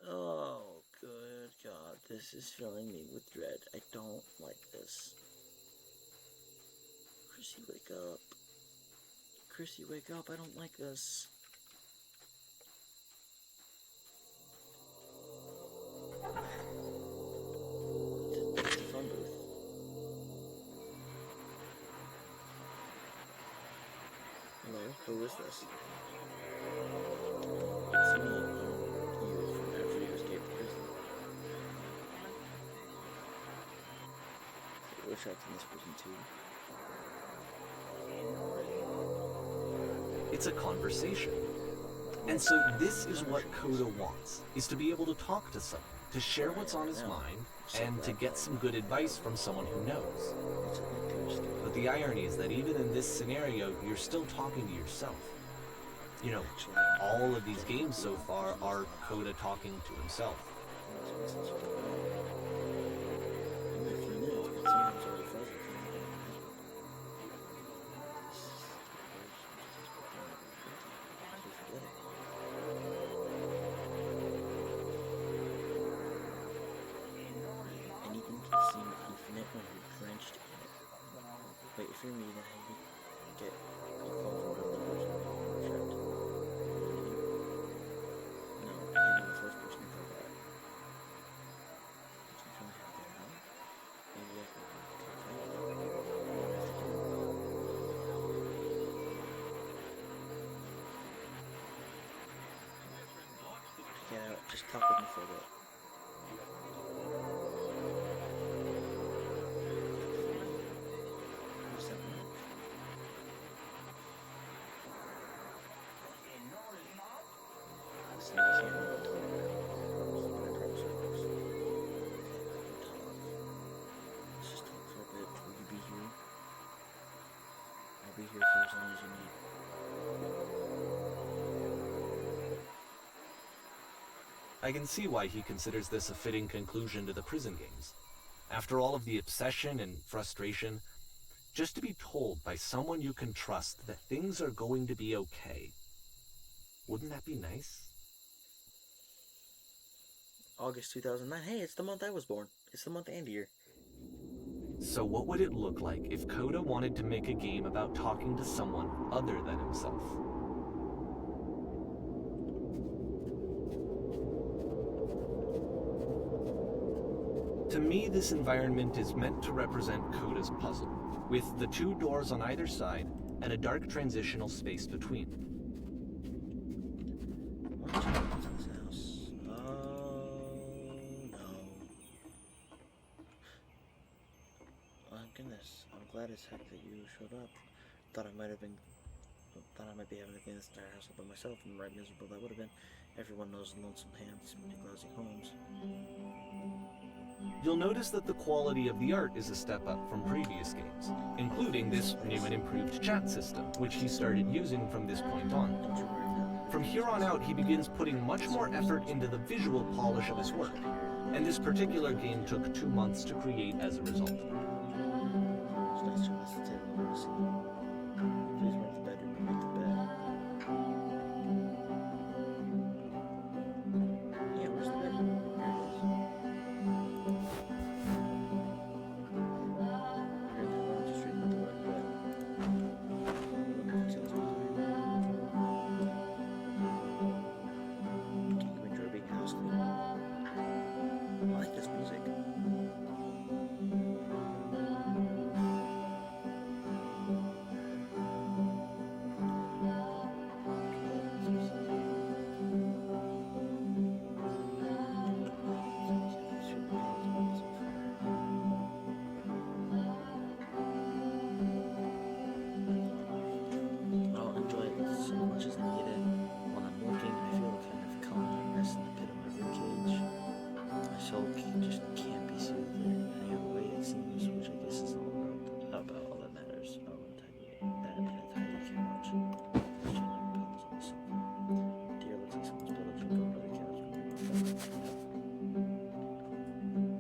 S1: Oh, good God, this is filling me with dread. I don't like this. Chrissy, wake up. Chrissy, wake up. I don't like this. It's the phone booth. Hello, who is this? It's me, you from after you escaped prison. We're trapped in this prison too.
S3: It's a conversation. And so this is what Coda wants, is to be able to talk to someone, to share what's on his mind, and to get some good advice from someone who knows. But the irony is that even in this scenario, you're still talking to yourself. You know, all of these games so far are Coda talking to himself.
S1: Anything can seem infinite when you're drenched in it. Wait, if you're me, then how do you get a call from another person trapped? No, I think I'm the first person to go back. I'm trying to have that out. Maybe I can get out. Just talk with me for a bit. I'll be here for as long as you need.
S3: I can see why he considers this a fitting conclusion to the prison games. After all of the obsession and frustration, just to be told by someone you can trust that things are going to be okay. Wouldn't that be nice?
S1: August 2009. Hey, it's the month I was born. It's the month and year.
S3: So what would it look like if Coda wanted to make a game about talking to someone other than himself? To me, this environment is meant to represent Coda's puzzle, with the two doors on either side and a dark transitional space between.
S1: What's Jonathan's house? Oh no. Oh goodness, I'm glad as heck that you showed up. Thought I might be having to clean this entire house up by myself, and right miserable that would have been. Everyone knows lonesome hands make lousy homes.
S3: You'll notice that the quality of the art is a step up from previous games, including this new and improved chat system, which he started using from this point on.
S1: Don't you worry now.
S3: From here on out, he begins putting much more effort into the visual polish of his work, and this particular game took 2 months to create as a result.
S1: It's nice to rest the table and see. Please run to the bedroom and make the bed. Yeah, where's the bedroom? There it is. Here, then why don't you straighten out the wet bed? Sounds good to me. You enjoy being house clean? I like this music. I'll enjoy it so much as I need it. When I'm working, I feel kind of calm and rest in the pit of my ribcage. My soul just can't be soothed in any other way it seems, which I guess is about all that matters. Oh, and tiny couch. Giant pillows on the sofa. Dear, looks like someone's pillow didn't go over the couch.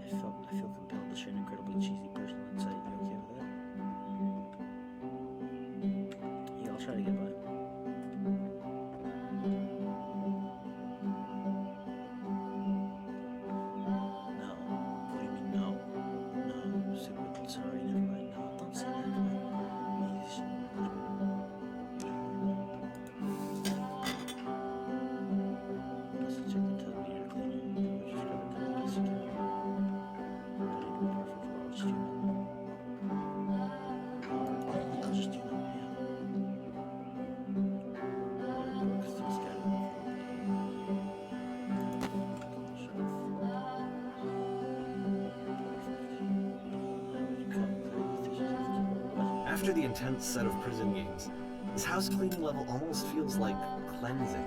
S1: I feel compelled to share an incredibly cheesy personal insight. You okay with that? Yeah, I'll try to get by. No. What do you mean, no? No. Stupid. Sorry, never mind. No, don't say that. Come on. You should- Let's check the telemeter cleaner. We'll just grab a couple pieces of chemical. Ready to be perfect for all student. I'll just do that, yeah. Brooks, he's got it.
S3: After the intense set of prison games, this house cleaning level almost feels like cleansing.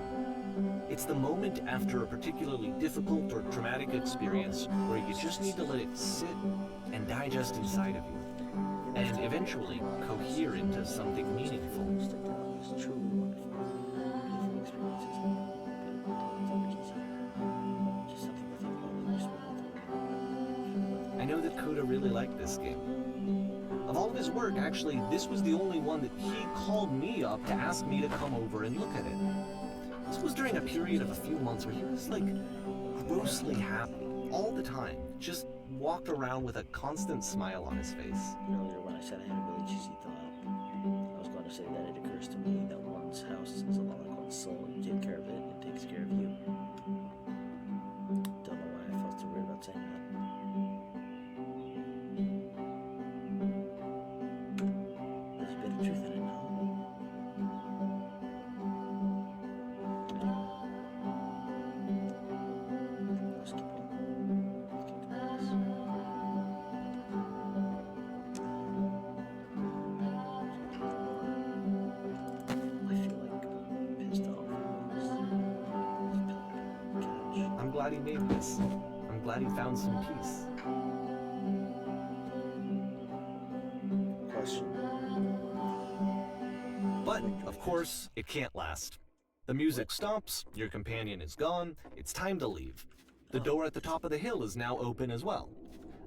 S3: It's the moment after a particularly difficult or traumatic experience where you just need to let it sit and digest inside of you, and eventually cohere into something meaningful.
S1: It's truly wonderful. Beautiful experiences. Just something to think about when you spend
S3: I know that Coda really liked this game. Of all of his work, actually, this was the only one that he called me up to ask me to come over and look at it. This was during a period of a few months where he was like grossly happy all the time, just walked around with a constant smile on his face.
S1: Earlier when I said I had a really cheesy thought, I was going to say that it occurs to me that one's house is a lot like one's soul. You take care of it, and it takes care of you. Don't know why I felt so weird about saying that. There's a bit of truth in it now. Let's keep going. Let's keep doing this. I feel like pissed off.
S3: I'm glad he made this. I'm glad he found some peace.
S1: Question.
S3: But, of course, it can't last. The music stops, your companion is gone, it's time to leave. The door at the top of the hill is now open as well.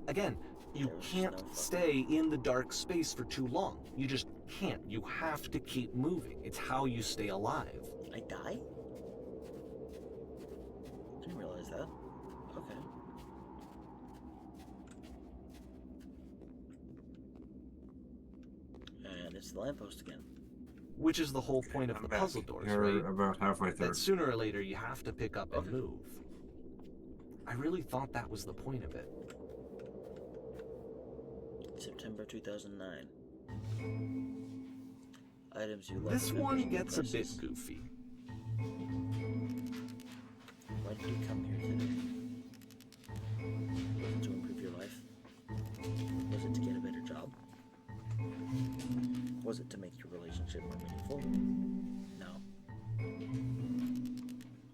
S3: Again, you can't stay in the dark space for too long. You just can't. You have to keep moving. It's how you stay alive.
S1: I die? Didn't realize that. Okay. And it's the lamppost again.
S3: Which is the whole point of
S2: I'm
S3: the
S2: back.
S3: puzzle doors,
S2: You're
S3: right?
S2: about halfway through.
S3: That sooner or later you have to pick up and
S1: Okay.
S3: move. I really thought that was the point of it.
S1: September 2009. Items you like.
S3: This one
S1: members
S3: gets a bit
S1: prices.
S3: goofy.
S1: Why did you come here today? Was it to improve your life? Was it to get a better job? Was it to make your relationship more meaningful? No.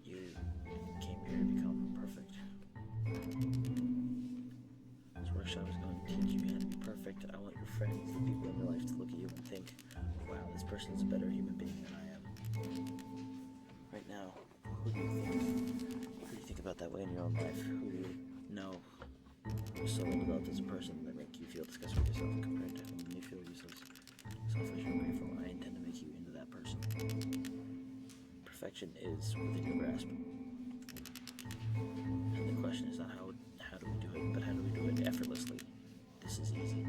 S1: You came here to become perfect. This workshop is going to teach you how to be perfect. I want your friends, the people in your life, to look at you and think, wow, this person's a better human being than I am. Right now, who do you think about that way in your own life? Who do you know who's so developed as a person that make you feel disgusted with yourself compared to whom you feel yourself selfish and grateful? I intend to make you into that person. Perfection is within your grasp. And the question is not how do we do it, but how do we do it effortlessly? This is easy.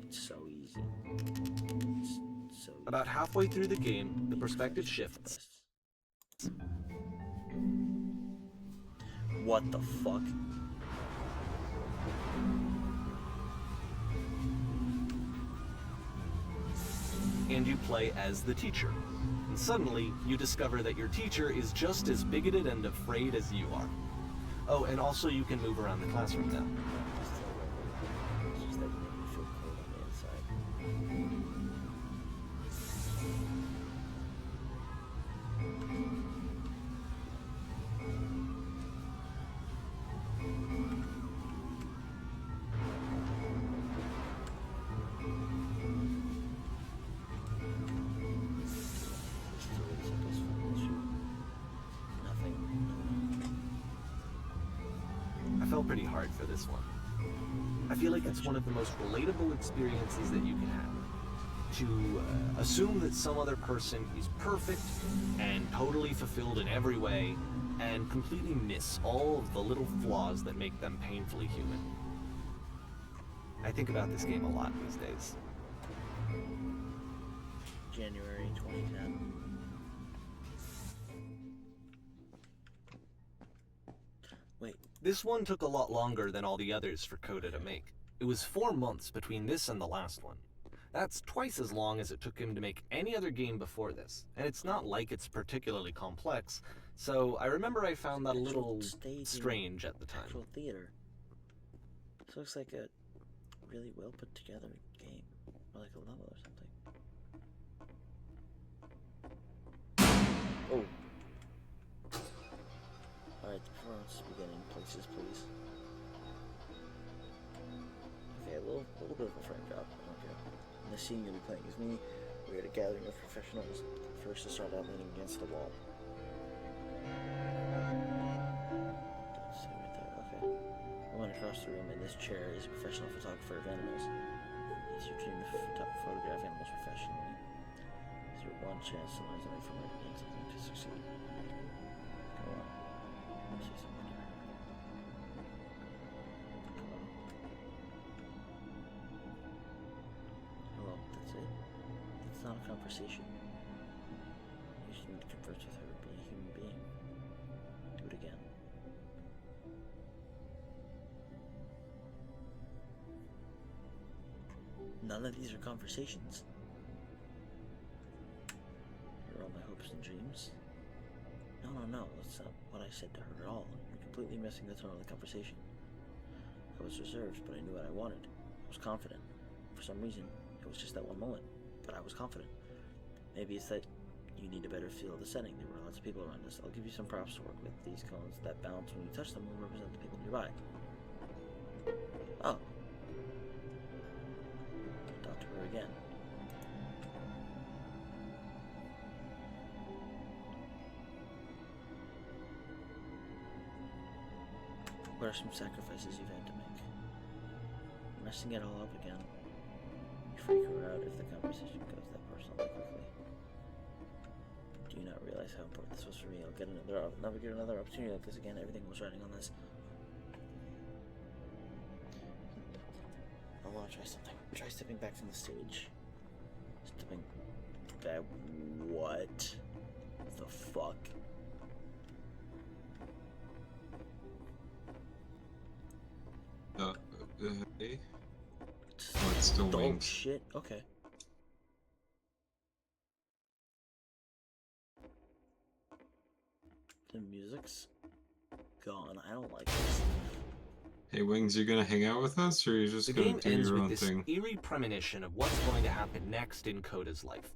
S1: It's so easy. It's so easy.
S3: About halfway through the game, the perspective shifts.
S1: What the fuck?
S3: And you play as the teacher. And suddenly, you discover that your teacher is just as bigoted and afraid as you are. Oh, and also you can move around the classroom now.
S1: It's just that you make me feel cold on the inside.
S3: I felt pretty hard for this one. I feel like it's one of the most relatable experiences that you can have. To assume that some other person is perfect and totally fulfilled in every way, and completely miss all of the little flaws that make them painfully human. I think about this game a lot these days.
S1: January 2010. Wait,
S3: This one took a lot longer than all the others for Coda to make. It was 4 months between this and the last one. That's twice as long as it took him to make any other game before this, and it's not like it's particularly complex, so I remember I found that a little strange at the time.
S1: actual theater. This looks like a really well put together game, or like a level or something. Oh. Alright, the performance is beginning. Places, please. Okay, a little bit of a frame drop. Okay. In the scene you'll be playing as me. We're at a gathering of professionals. First to start out leaning against the wall. Let's see right there. Okay. The one across the room in this chair is a professional photographer of animals. It's your dream to photograph animals professionally. It's your one chance to learn something from it and something to succeed. Come on. Let me see something here. Come on. Hello, that's it? It's not a conversation. You just need to converse with her, be a human being. Do it again. None of these are conversations. You're all my hopes and dreams. No, that's not what I said to her at all. You're completely missing the tone of the conversation. I was reserved, but I knew what I wanted. I was confident. For some reason, it was just that one moment, but I was confident. Maybe it's that you need a better feel of the setting. There were lots of people around us. I'll give you some props to work with. These cones that bounce when you touch them will represent the people nearby. Oh. Talk to her again. What are some sacrifices you've had to make? Messing it all up again. You freak her out if the conversation goes that personal that quickly. Do you not realize how important this was for me? I'll never get another opportunity like this again. Everything was riding on this. I want to try something. Try stepping back from the stage. Stepping back. What the fuck?
S2: Hey? it's still
S1: Oh
S2: wings.
S1: shit. Okay. The music's gone. I don't like this.
S2: Hey, Wings, you gonna hang out with us, or are you just
S3: The
S2: gonna
S3: game
S2: do
S3: ends
S2: your
S3: with
S2: own
S3: this
S2: thing?
S3: eerie premonition of what's going to happen next in Coda's life.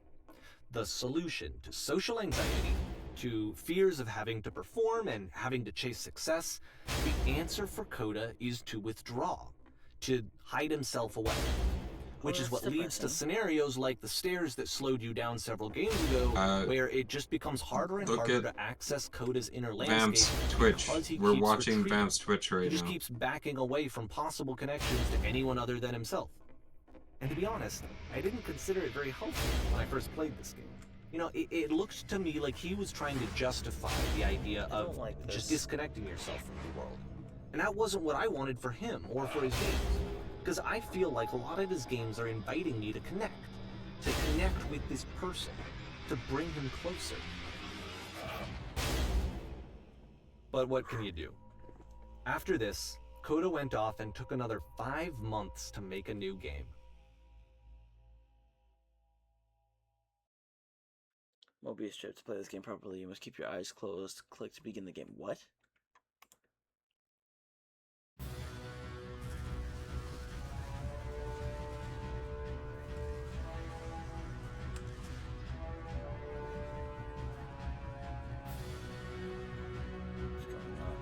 S3: The solution to social anxiety, to fears of having to perform and having to chase success, the answer for Coda is to withdraw, to hide himself away. Which is
S1: that's
S3: what leads to
S1: depressing.
S3: scenarios like the stairs that slowed you down several games ago, where it just becomes harder and
S2: look
S3: harder
S2: at
S3: to access Coda's inner
S2: Vamp's
S3: landscape
S2: Twitch.
S3: because he
S2: We're
S3: keeps
S2: watching
S3: retreating.
S2: Vamp's Twitch
S3: He
S2: right
S3: just
S2: now.
S3: keeps backing away from possible connections to anyone other than himself. And to be honest, I didn't consider it very helpful when I first played this game. You know, it looked to me like he was trying to justify the idea
S1: I don't
S3: of
S1: like
S3: just
S1: this.
S3: disconnecting yourself from the world. And that wasn't what I wanted for him or for his games. Because I feel like a lot of his games are inviting me to connect with this person, to bring him closer. But what can you do? After this, Coda went off and took another 5 months to make a new game.
S1: Mobius strip. To play this game properly, you must keep your eyes closed. Click to begin the game. What? What's going on?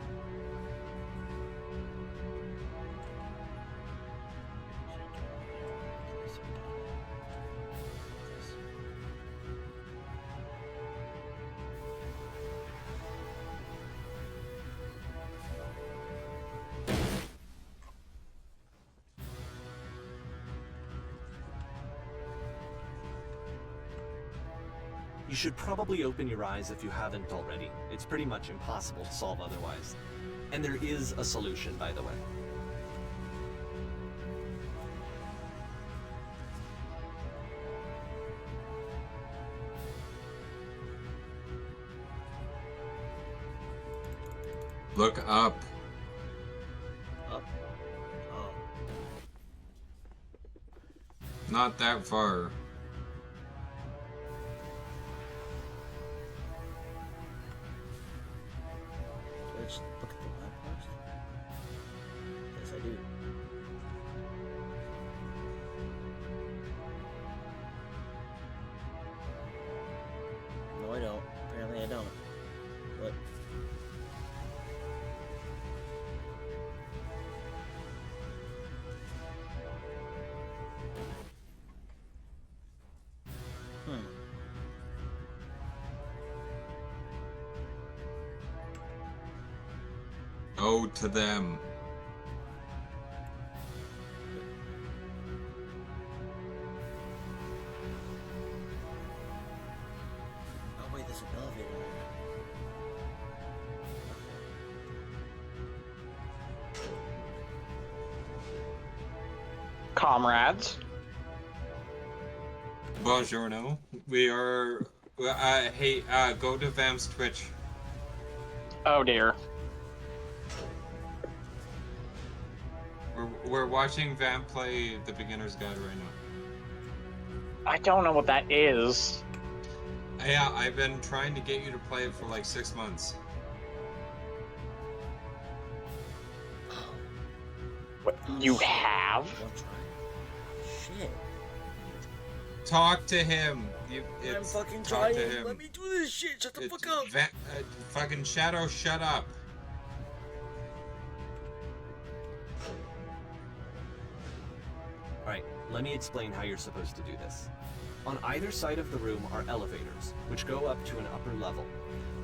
S3: You should probably open your eyes if you haven't already. It's pretty much impossible to solve otherwise. And there is a solution, by the way.
S2: Look up.
S1: Up. Oh.
S2: Not that far.
S1: Do I just look at the lamppost? Yes, I do. No, I don't. Apparently, I don't. What? Hmm.
S2: Go to them.
S1: Oh wait, there's an elevator there.
S5: Comrades.
S2: Buongiorno. We are. Hey, go to Vamp's Twitch.
S5: Oh dear.
S2: We're watching Vamp play the Beginner's Guide right now.
S5: I don't know what that is.
S2: Yeah, I've been trying to get you to play it for like 6 months.
S5: What,
S1: Oh,
S5: you
S1: shit.
S5: have?
S1: One try. Shit.
S2: Talk to him.
S1: I'm fucking
S2: talk
S1: trying.
S2: to him.
S1: Let me do this shit. Shut the
S2: It's
S1: fuck up.
S2: fucking Shadow, shut up.
S3: Alright, let me explain how you're supposed to do this. On either side of the room are elevators, which go up to an upper level.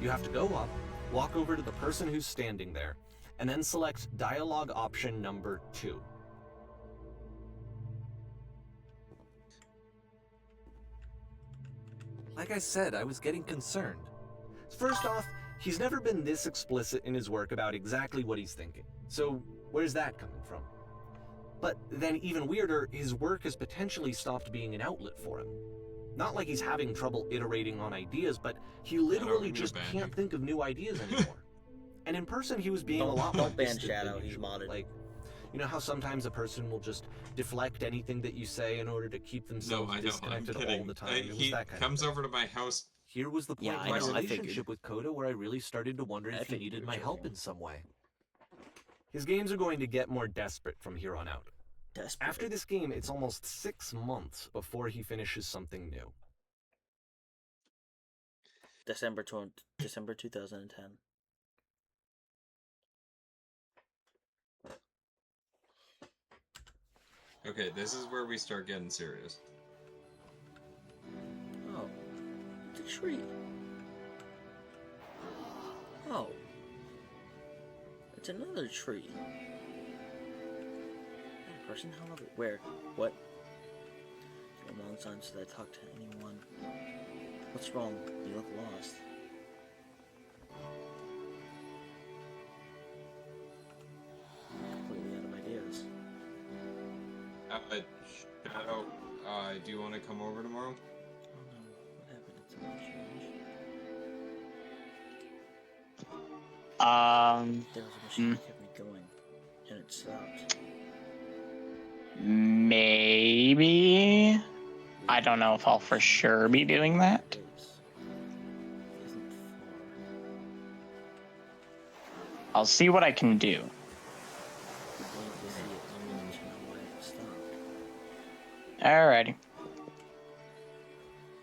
S3: You have to go up, walk over to the person who's standing there, and then select dialogue option number 2. Like I said, I was getting concerned. First off, he's never been this explicit in his work about exactly what he's thinking. So where's that coming from? But then even weirder, his work has potentially stopped being an outlet for him. Not like he's having trouble iterating on ideas, but he literally
S2: give me a
S3: just
S2: ban,
S3: can't
S2: dude.
S3: think of new ideas anymore. And in person, he was being a lot more
S1: Don't ban
S3: distant than
S1: Shadow, he's
S3: usual.
S1: modded.
S3: Like, You know how sometimes a person will just deflect anything that you say in order to keep
S2: No,
S3: themselves
S2: I don't. I'm
S3: disconnected all
S2: kidding.
S3: the time? It was
S2: He
S3: that kind
S2: comes
S3: of
S2: over to my house.
S3: Here was the point
S1: Yeah, I
S3: in my
S1: know, I
S3: relationship
S1: figured.
S3: with Coda where I really started to wonder
S1: I
S3: if he
S1: figured you
S3: needed
S1: were
S3: my help
S1: joking.
S3: in some way. His games are going to get more desperate from here on out.
S1: Desperate.
S3: After this game, it's almost 6 months before he finishes something new.
S1: December 2010.
S2: Okay, this is where we start getting serious.
S1: Oh, it's a tree. Oh, it's another tree. Person, how other? Where? What? It's been a long time since I talked to anyone. What's wrong? You look lost. Completely out of ideas.
S2: Shadow, do you want to come over tomorrow?
S1: Oh no, what happened? Did something change? There was a machine that kept me going, and it stopped.
S5: Maybe. I don't know if I'll for sure be doing that.
S1: Place isn't far.
S5: I'll see what I can do.
S1: I need to see it to know why it stopped.
S5: Alrighty.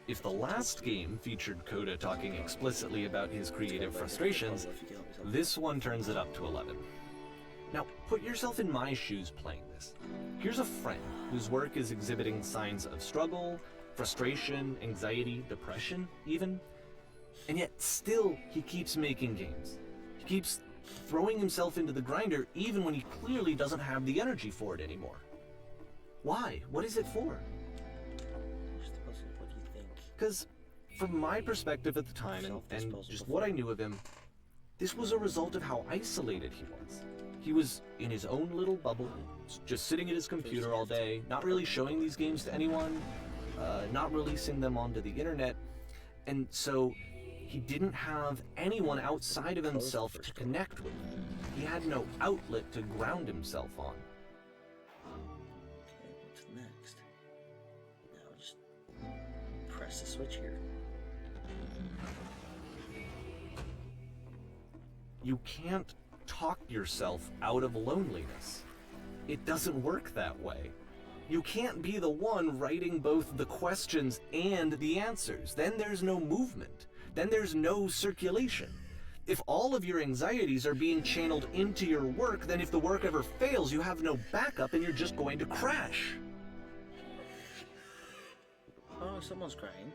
S3: If the last game featured Coda talking explicitly about his creative frustrations, this one turns it up to 11. Now, put yourself in my shoes playing this. Here's a friend whose work is exhibiting signs of struggle, frustration, anxiety, depression, even. And yet, still, he keeps making games. He keeps throwing himself into the grinder even when he clearly doesn't have the energy for it anymore. Why? What is it for?
S1: What do you think?
S3: Because, from my perspective at the time, and just what I knew of him, this was a result of how isolated he was. He was in his own little bubble, just sitting at his computer all day, not really showing these games to anyone, not releasing them onto the internet, and so he didn't have anyone outside of himself to connect with. He had no outlet to ground himself on.
S1: Okay, what's next? Now just press the switch here.
S3: You can't talk yourself out of loneliness. It doesn't work that way. You can't be the one writing both the questions and the answers. Then there's no movement. Then there's no circulation. If all of your anxieties are being channeled into your work, then if the work ever fails, you have no backup and you're just going to crash.
S1: Oh, someone's crying.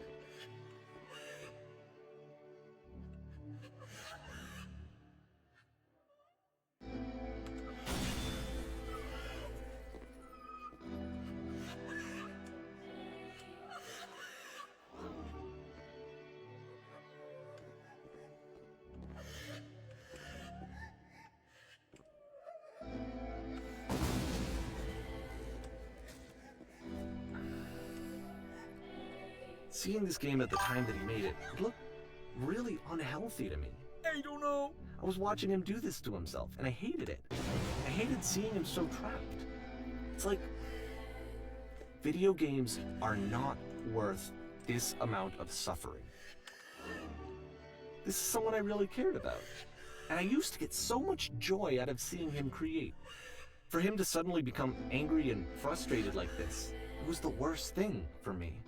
S3: Seeing this game at the time that he made it, it looked really unhealthy to me.
S1: I don't know.
S3: I was watching him do this to himself, and I hated it. I hated seeing him so trapped. It's like, video games are not worth this amount of suffering. This is someone I really cared about, and I used to get so much joy out of seeing him create. For him to suddenly become angry and frustrated like this, it was the worst thing for me.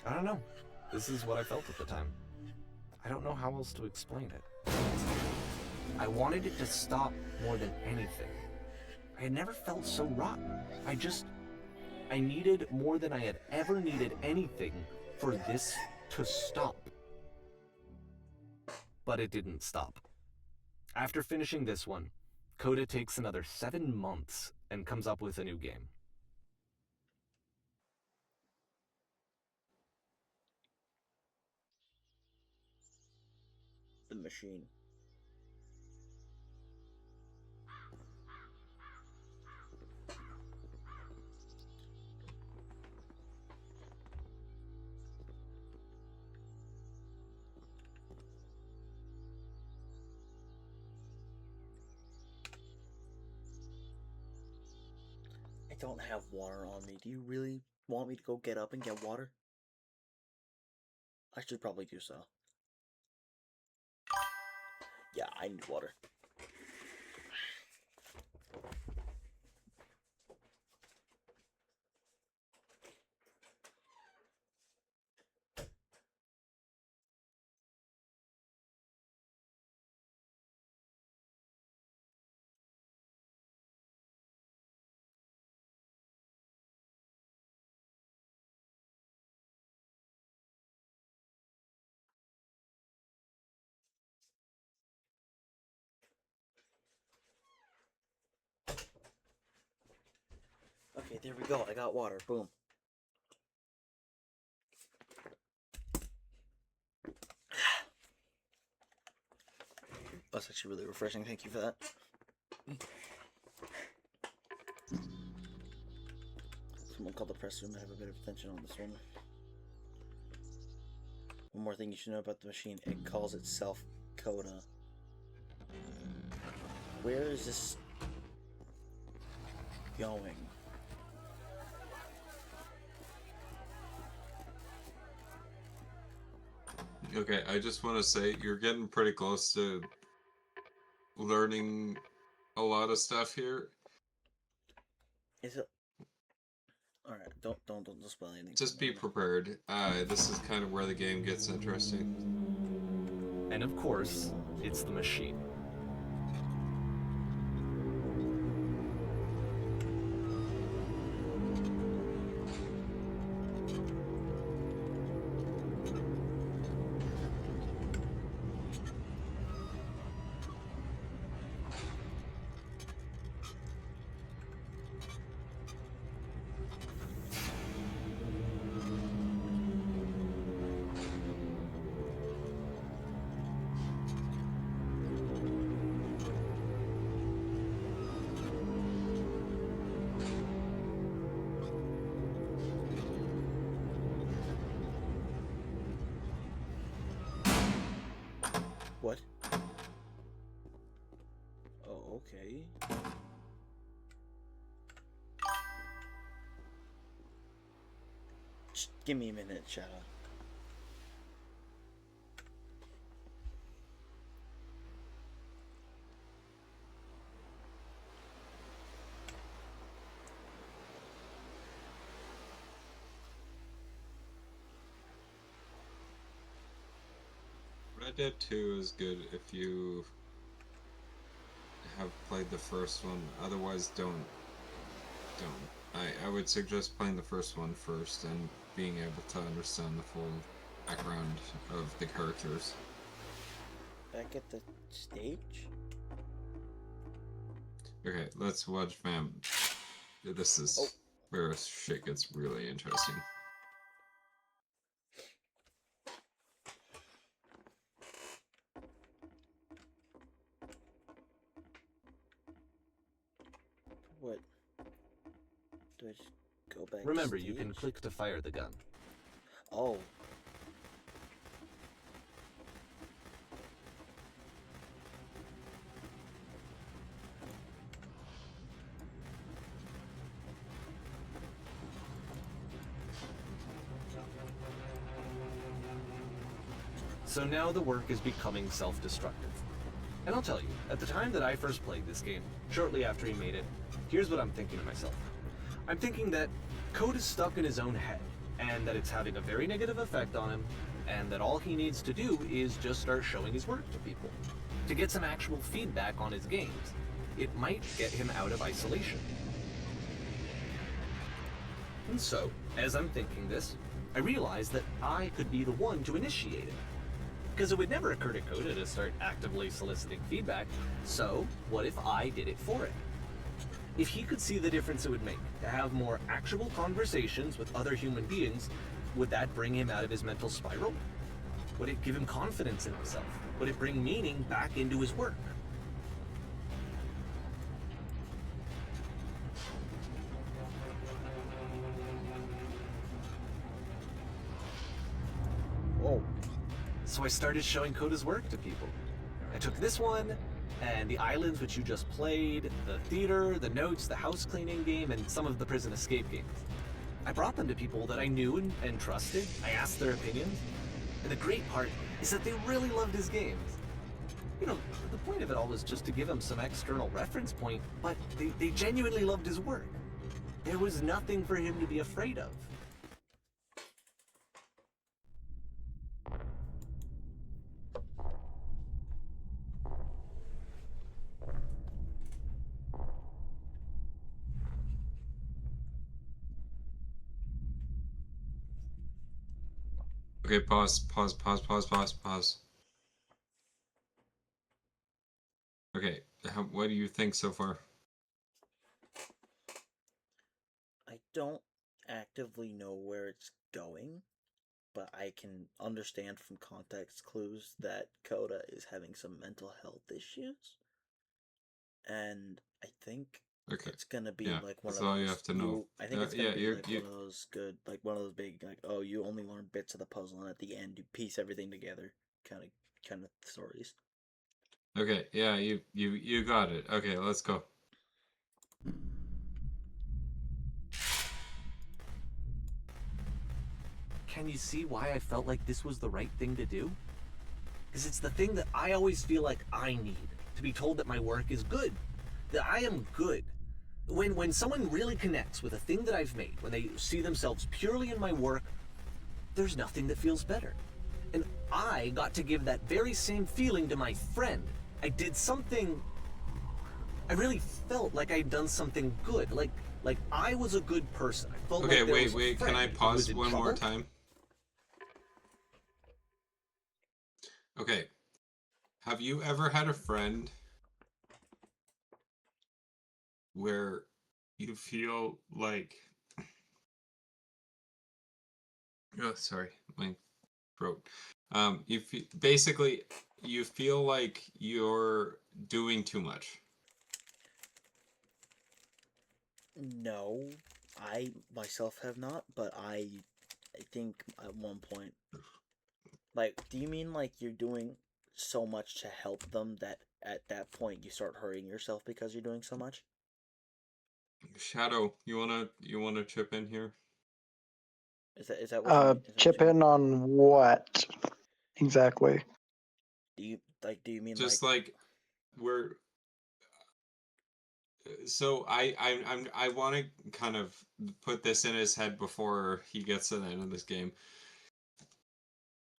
S3: I don't know. This is what I felt at the time. I don't know how else to explain it. I wanted it to stop more than anything. I had never felt so rotten. I needed more than I had ever needed anything for this to stop. But it didn't stop. After finishing this one, Coda takes another 7 months and comes up with a new game.
S1: The machine. don't have water on me. Do you really want me to go get up and get water? I should probably do so. Yeah, I need water. Okay, there we go. I got water. Boom. That's actually really refreshing. Thank you for that. Someone called the press room. I have a bit of attention on this one. One more thing you should know about the machine. It calls itself Coda. Where is this going?
S2: Okay, I just want to say you're getting pretty close to learning a lot of stuff here.
S1: Is it? All right, don't spoil anything.
S2: Just be prepared. This is kind of where the game gets interesting.
S3: And of course, it's the machine.
S1: What? Oh, okay. Just give me a minute, Shadow.
S2: Red Dead 2 is good if you have played the first one. Otherwise, don't. I would suggest playing the first one first and being able to understand the full background of the characters.
S1: Back at the stage?
S2: Okay, let's watch fam. This is where shit gets really interesting.
S1: What? Do I just go back to
S3: Remember, you can
S1: stage?
S3: click to fire the gun.
S1: Oh.
S3: So now the work is becoming self-destructive. And I'll tell you, at the time that I first played this game, shortly after he made it, here's what I'm thinking to myself. I'm thinking that Code is stuck in his own head, and that it's having a very negative effect on him, and that all he needs to do is just start showing his work to people, to get some actual feedback on his games. It might get him out of isolation. And so, as I'm thinking this, I realize that I could be the one to initiate it. Because it would never occur to Coda to start actively soliciting feedback, so what if I did it for him? If he could see the difference it would make to have more actual conversations with other human beings, would that bring him out of his mental spiral? Would it give him confidence in himself? Would it bring meaning back into his work?
S1: Whoa.
S3: So I started showing Coda's work to people. I took this one, and the islands which you just played, the theater, the notes, the house cleaning game, and some of the prison escape games. I brought them to people that I knew and trusted. I asked their opinions. And the great part is that they really loved his games. You know, the point of it all was just to give him some external reference point, but they genuinely loved his work. There was nothing for him to be afraid of.
S2: Okay, pause. Okay, what do you think so far?
S1: I don't actively know where it's going, but I can understand from context clues that Coda is having some mental health issues. And I think
S2: Okay.
S1: it's gonna be
S2: Yeah,
S1: like one
S2: that's
S1: of
S2: all
S1: those.
S2: you have to know.
S1: I think it's gonna
S2: yeah,
S1: be
S2: you're-
S1: like
S2: you-
S1: one of those good, like one of those big, like, oh, you only learn bits of the puzzle, and at the end you piece everything together, kind of stories.
S2: Okay, yeah, you got it. Okay, let's go.
S3: Can you see why I felt like this was the right thing to do? Because it's the thing that I always feel like I need, to be told that my work is good, that I am good. When someone really connects with a thing that I've made, when they see themselves purely in my work, there's nothing that feels better. And I got to give that very same feeling to my friend. I did something. I really felt like I'd done something good, like I was a good person. I felt
S2: Okay,
S3: like there was a
S2: wait, can I
S3: friend who
S2: pause
S3: was in
S2: one more
S3: trouble.
S2: time? Okay. Have you ever had a friend where you feel like oh, sorry, my throat. Basically you feel like you're doing too much.
S1: No, I myself have not, but I think at one point, like, do you mean like you're doing so much to help them that at that point you start hurting yourself because you're doing so much?
S2: Shadow, you wanna chip in here?
S1: Is that what you mean? Is that what
S6: Chip
S1: you mean?
S6: in on what exactly?
S1: Do you mean
S2: Just
S1: like
S2: like we're so I want to kind of put this in his head before he gets to the end of this game.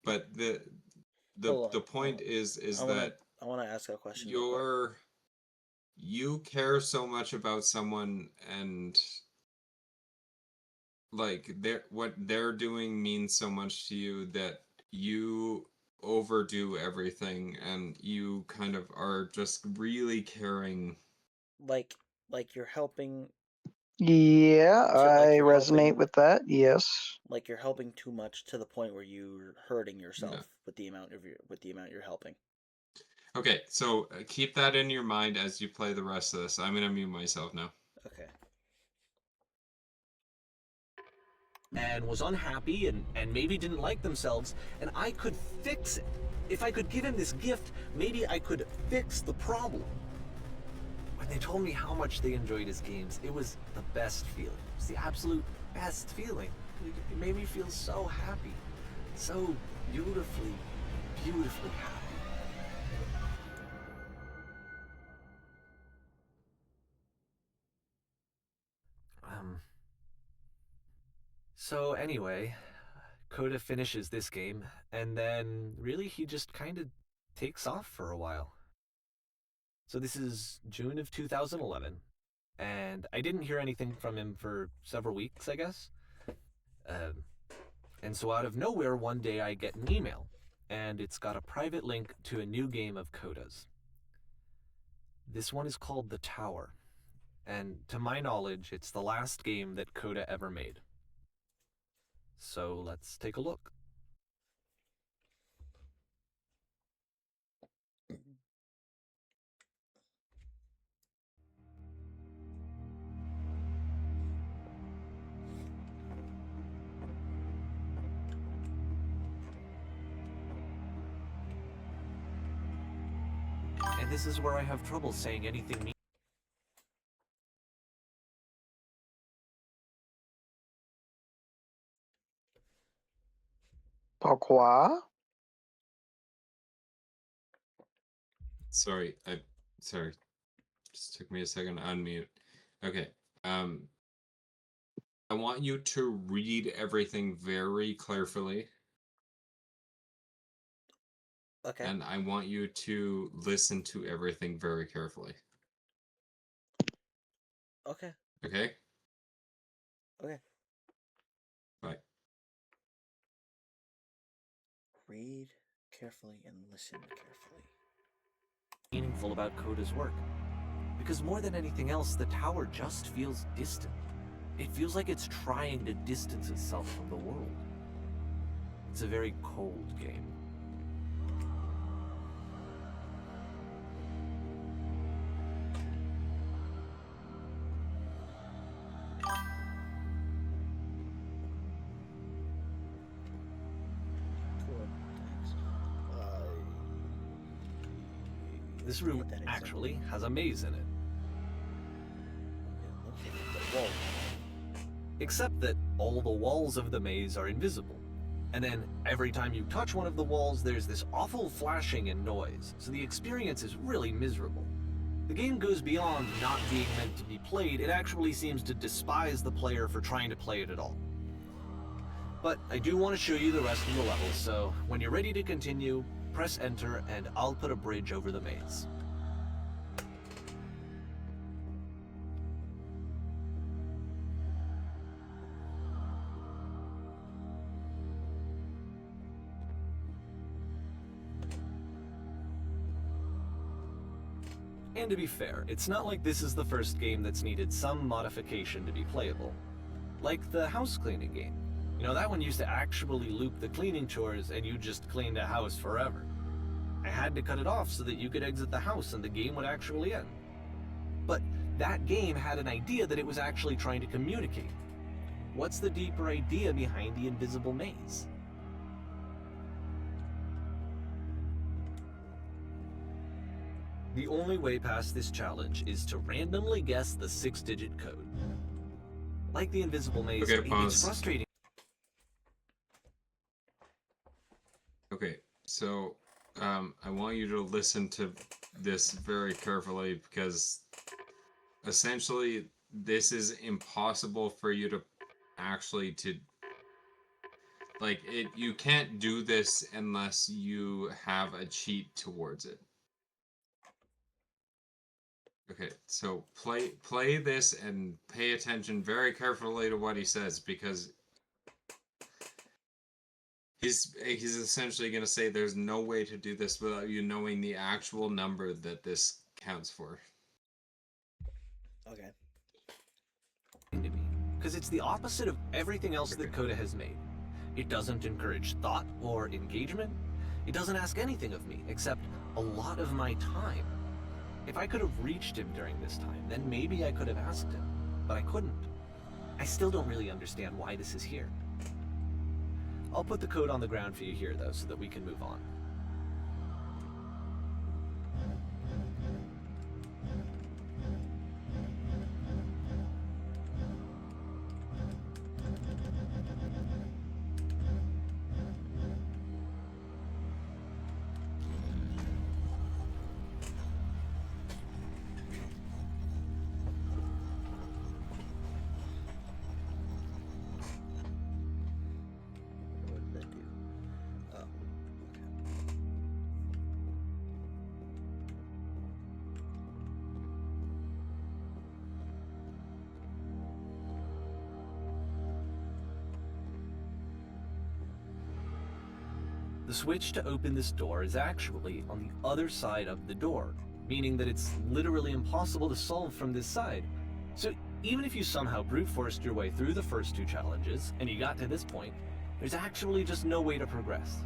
S2: But
S1: hold
S2: the
S1: on,
S2: point is that
S1: I wanna ask a question real quick.
S2: you care so much about someone, and like what they're doing means so much to you that you overdo everything, and you kind of are just really caring.
S1: Like you're helping
S6: Yeah, I
S1: you're
S6: resonate
S1: helping
S6: with that. Yes.
S1: like you're helping too much to the point where you're hurting
S2: Yeah.
S1: yourself with the amount you're helping.
S2: Okay, so keep that in your mind as you play the rest of this. I'm gonna mute myself now.
S1: Okay.
S3: And was unhappy and maybe didn't like themselves, and I could fix it. If I could give him this gift, maybe I could fix the problem. When they told me how much they enjoyed his games, it was the best feeling. It was the absolute best feeling. It made me feel so happy. So beautifully, beautifully happy. So anyway, Coda finishes this game, and then really he just kind of takes off for a while. So this is June of 2011, and I didn't hear anything from him for several weeks, I guess. And so out of nowhere, one day I get an email, and it's got a private link to a new game of Coda's. This one is called The Tower, and to my knowledge, it's the last game that Coda ever made. So let's take a look. And And this is where I have trouble saying anything
S6: Pourquoi?
S2: Sorry, sorry. Just took me a second to unmute. Okay. I want you to read everything very carefully,
S1: Okay.
S2: and I want you to listen to everything very carefully.
S1: Okay.
S2: Okay?
S1: Okay.
S2: Bye.
S1: Read carefully and listen carefully.
S3: meaningful about Coda's work. Because more than anything else, the tower just feels distant. It feels like it's trying to distance itself from the world. It's a very cold game.
S1: Cool. Thanks.
S3: This room
S1: What that is,
S3: actually has a maze in it.
S1: Okay. Whoa.
S3: Except that all the walls of the maze are invisible. And then every time you touch one of the walls, there's this awful flashing and noise, so the experience is really miserable. The game goes beyond not being meant to be played, it actually seems to despise the player for trying to play it at all. But I do want to show you the rest of the levels, so when you're ready to continue, press enter and I'll put a bridge over the maze. And to be fair, it's not like this is the first game that's needed some modification to be playable. Like the house cleaning game. You know, that one used to actually loop the cleaning chores and you just cleaned a house forever. I had to cut it off so that you could exit the house and the game would actually end. But that game had an idea that it was actually trying to communicate. What's the deeper idea behind the invisible maze? The only way past this challenge is to randomly guess the 6-digit code. Like the invisible maze,
S2: Okay,
S3: it's
S2: pause.
S3: frustrating.
S2: Okay, so I want you to listen to this very carefully because essentially this is impossible for you to actually like it. You can't do this unless you have a cheat towards it. Okay, so play this and pay attention very carefully to what he says because he's essentially going to say there's no way to do this without you knowing the actual number that this counts for.
S1: Okay.
S3: Because it's the opposite of everything else that
S2: Okay.
S3: Coda has made. It doesn't encourage thought or engagement. It doesn't ask anything of me except a lot of my time. If I could have reached him during this time, then maybe I could have asked him, but I couldn't. I still don't really understand why this is here. I'll put the code on the ground for you here, though, so that we can move on.
S1: What did that do? Oh. Okay.
S3: The switch to open this door is actually on the other side of the door, meaning that it's literally impossible to solve from this side. So even if you somehow brute forced your way through the first two challenges, and you got to this point, there's actually just no way to progress.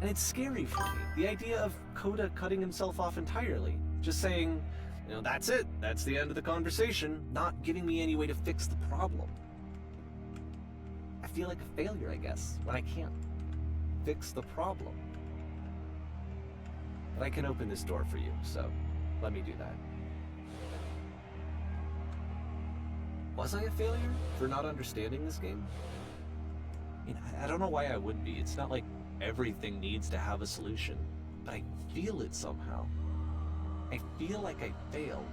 S3: And it's scary for me, the idea of Coda cutting himself off entirely, just saying, you know, that's it, that's the end of the conversation, not giving me any way to fix the problem. I feel like a failure, I guess, when I can't fix the problem. but I can open this door for you, so let me do that. Was I a failure for not understanding this game? I mean, I don't know why I would be. It's not like everything needs to have a solution, but I feel it somehow. I feel like I failed,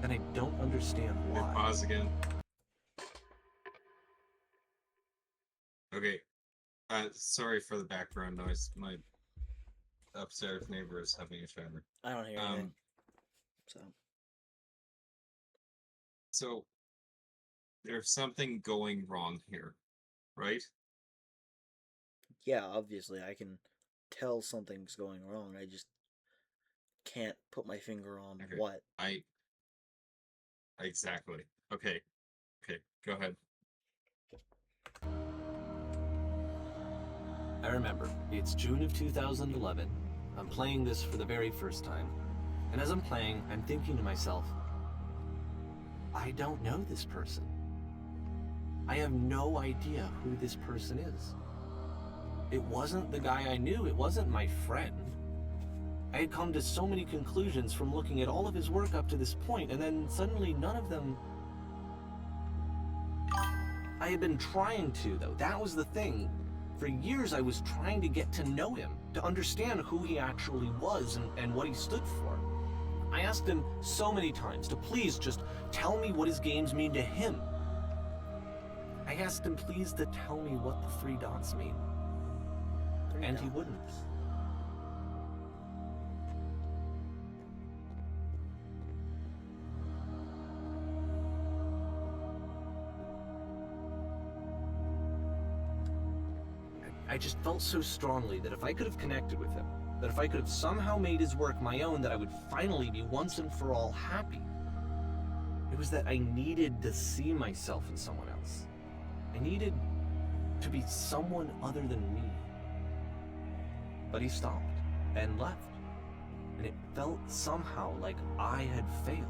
S3: and I don't understand
S2: Okay,
S3: why.
S2: pause again. Okay. Sorry for the background noise. My upstairs neighbor is having a shower.
S1: I don't hear anything. So
S2: So there's something going wrong here, right?
S1: yeah, obviously I can tell something's going wrong. I just can't put my finger on
S2: Okay.
S1: what.
S2: Exactly. Okay. Okay, go ahead.
S3: I remember, it's June of 2011. I'm playing this for the very first time. And as I'm playing, I'm thinking to myself, I don't know this person. I have no idea who this person is. It wasn't the guy I knew, it wasn't my friend. I had come to so many conclusions from looking at all of his work up to this point, and then suddenly none of them... I had been trying to, though. That was the thing. For years I was trying to get to know him, to understand who he actually was and what he stood for. I asked him so many times to please just tell me what his games mean to him. I asked him please to tell me what the 3 dots mean. And he wouldn't. I just felt so strongly that if I could have connected with him, that if I could have somehow made his work my own, that I would finally be once and for all happy. It was that I needed to see myself in someone else. I needed to be someone other than me. But he stopped and left, and it felt somehow like I had failed.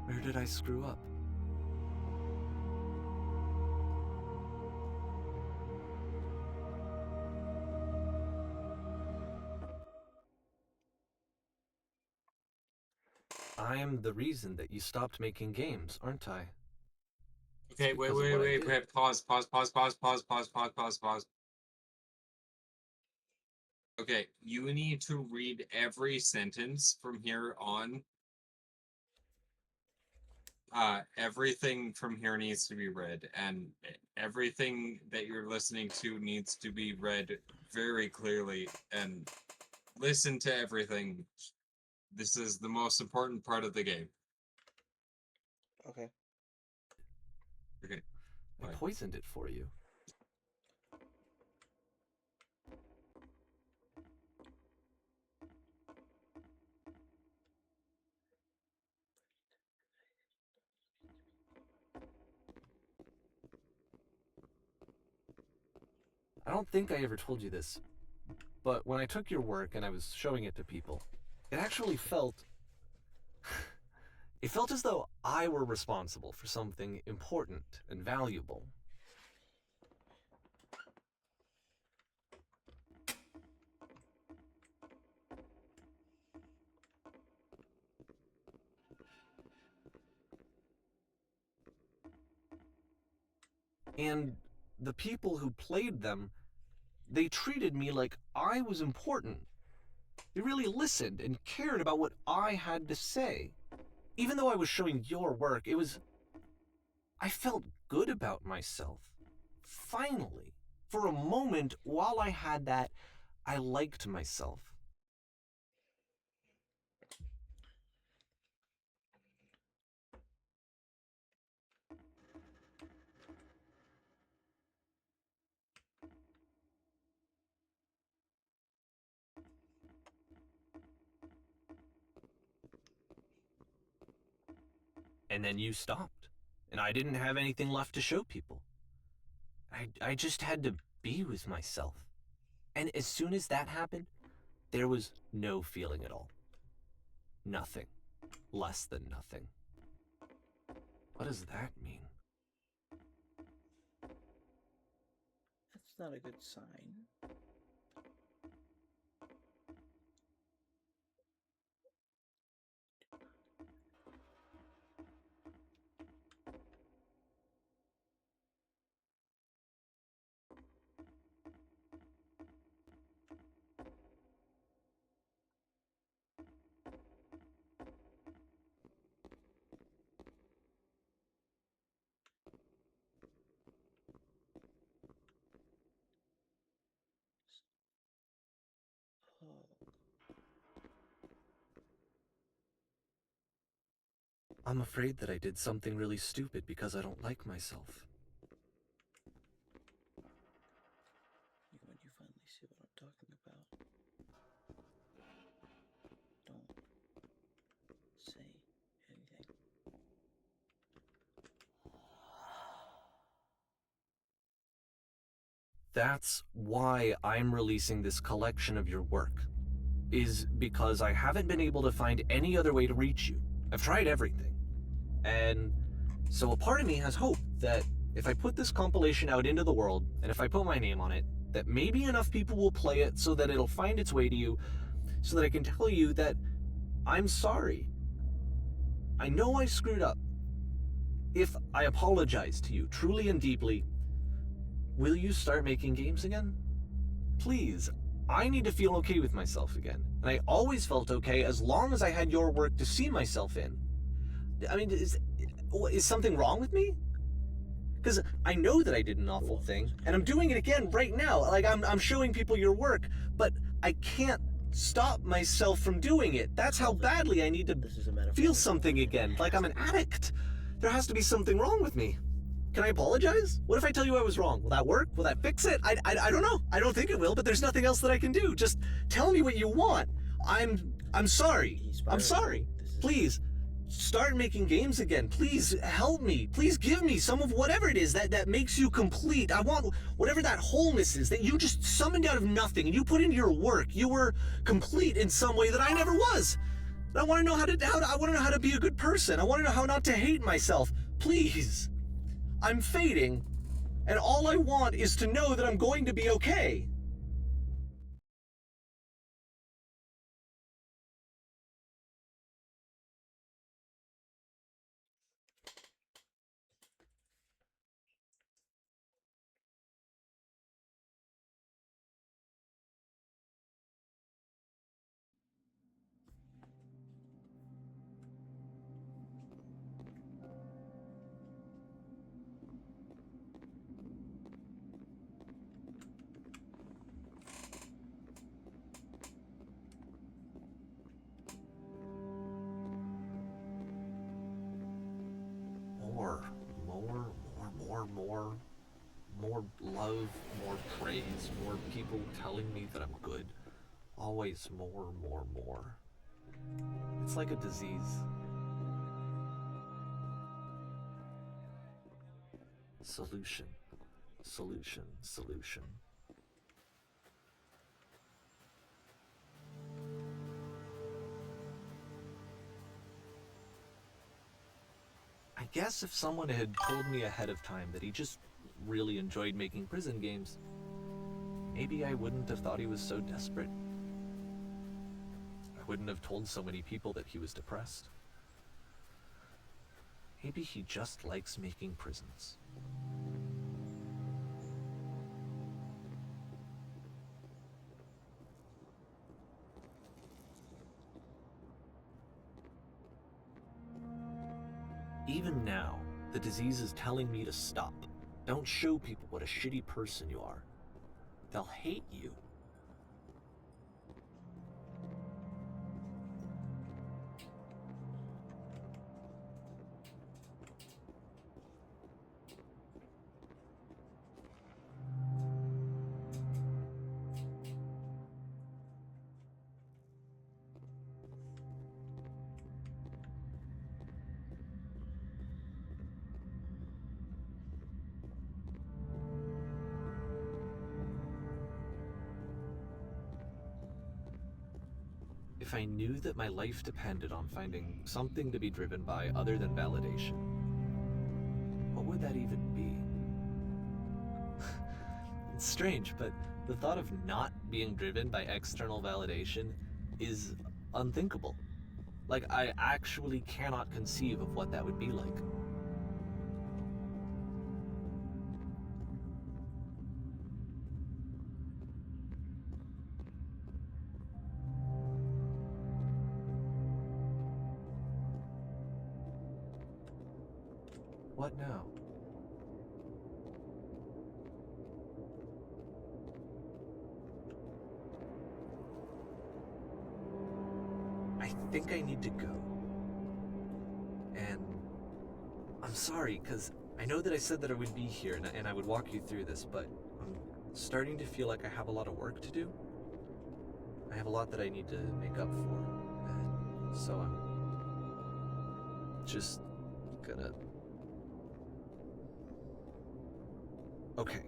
S3: Where did I screw up? I am the reason that you stopped making games, aren't I?
S2: Okay,
S3: It's because of what I did.
S2: wait. Pause. Okay, you need to read every sentence from here on. Everything from here needs to be read, and everything that you're listening to needs to be read very clearly, and listen to everything. This is the most important part of the game.
S1: Okay.
S2: Okay.
S3: I
S2: Fine.
S3: poisoned it for you. I don't think I ever told you this, but when I took your work and I was showing it to people, it actually felt... It felt as though I were responsible for something important and valuable. And the people who played them, they treated me like I was important. They really listened and cared about what I had to say. Even though I was showing your work, I felt good about myself. Finally. For a moment, while I had that, I liked myself. And then you stopped, and I didn't have anything left to show people. I just had to be with myself. And as soon as that happened, there was no feeling at all. Nothing. Less than nothing. What does that mean?
S1: It's not a good sign.
S3: I'm afraid that I did something really stupid because I don't like myself.
S1: When you finally see what I'm talking about, don't say anything.
S3: That's why I'm releasing this collection of your work, is because I haven't been able to find any other way to reach you. I've tried everything. And so a part of me has hope that if I put this compilation out into the world, and if I put my name on it, that maybe enough people will play it so that it'll find its way to you, so that I can tell you that I'm sorry. I know I screwed up. If I apologize to you truly and deeply, will you start making games again? Please, I need to feel okay with myself again. And I always felt okay as long as I had your work to see myself in. I mean, is something wrong with me? Because I know that I did an awful thing, and I'm doing it again right now. Like, I'm showing people your work, but I can't stop myself from doing it. That's how badly I need to feel something again, like I'm an addict. There has to be something wrong with me. Can I apologize? What if I tell you I was wrong? Will that work? Will that fix it? I don't know. I don't think it will, but there's nothing else that I can do. Just tell me what you want. I'm sorry. I'm sorry. Please, start making games again. Please help me. Please give me some of whatever it is that makes you complete. I want whatever that wholeness is that you just summoned out of nothing and you put into your work. You were complete in some way that I never was. I want to know I want to know how to be a good person. I want to know how not to hate myself. Please. I'm fading, and all I want is to know that I'm going to be okay. More love, more praise, more people telling me that I'm good. Always more. It's like a disease. Solution. I guess if someone had told me ahead of time that he just really enjoyed making prison games, maybe I wouldn't have thought he was so desperate. I wouldn't have told so many people that he was depressed. Maybe he just likes making prisons. Even now, the disease is telling me to stop. Don't show people what a shitty person you are. They'll hate you. If I knew that my life depended on finding something to be driven by other than validation, what would that even be? It's strange, but the thought of not being driven by external validation is unthinkable. Like, I actually cannot conceive of what that would be like. What now? I think I need to go. And I'm sorry, because I know that I said that I would be here and I would walk you through this, but I'm starting to feel like I have a lot of work to do. I have a lot that I need to make up for. And so I'm just gonna... Okay.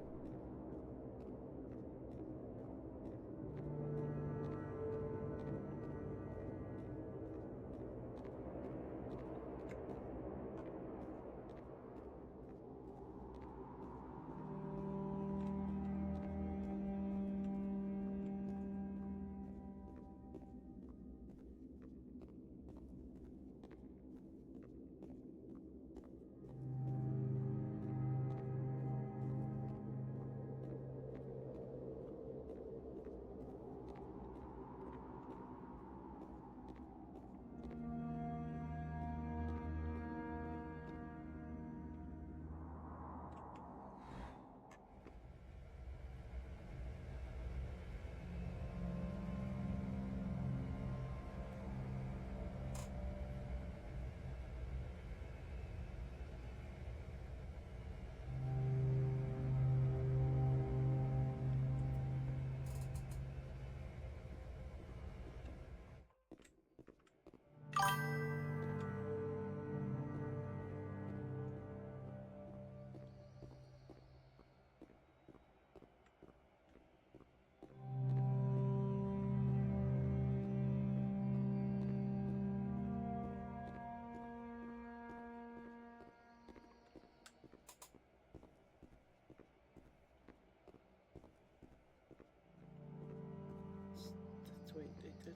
S1: Wait,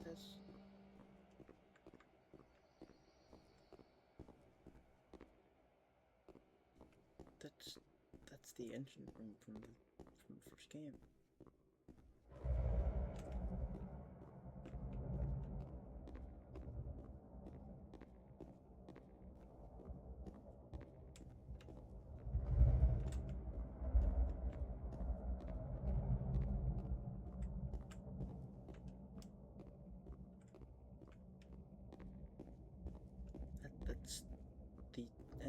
S1: that's... That's the engine from the first game.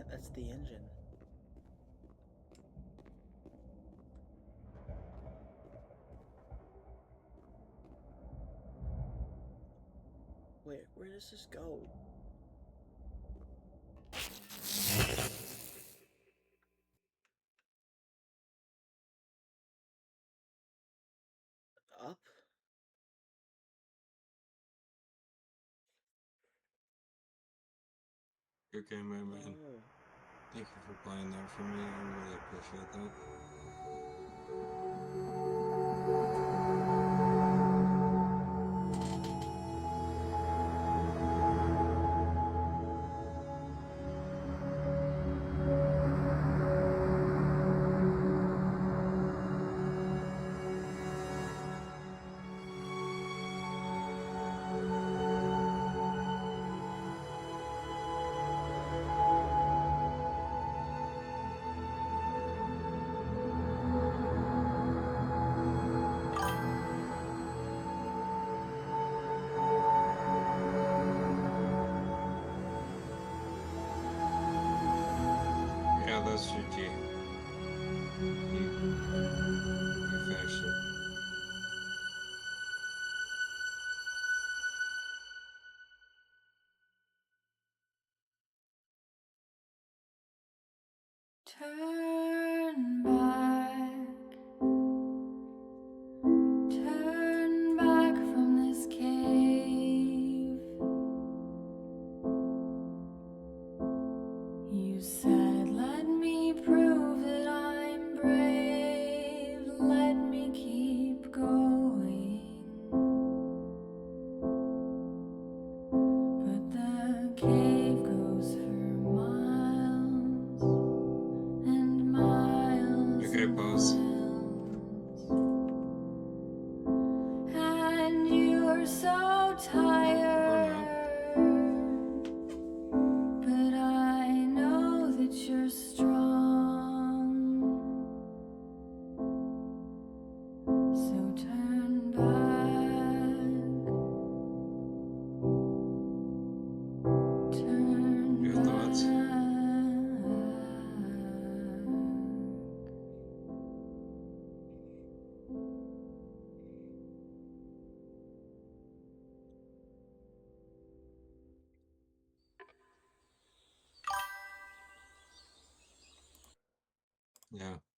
S1: That's the engine. Wait, where does this go? Up?
S2: Okay, my man.
S1: Oh.
S2: Thank you for playing that for me. I really appreciate that. Yeah, that's GG. You finished it.
S4: Turn back. Turn back from this cave. You said, let me prove that I'm brave. Let
S7: You're so tired, but I know that you're strong. So turn back. Turn
S2: Your thoughts?
S7: back.
S2: Yeah.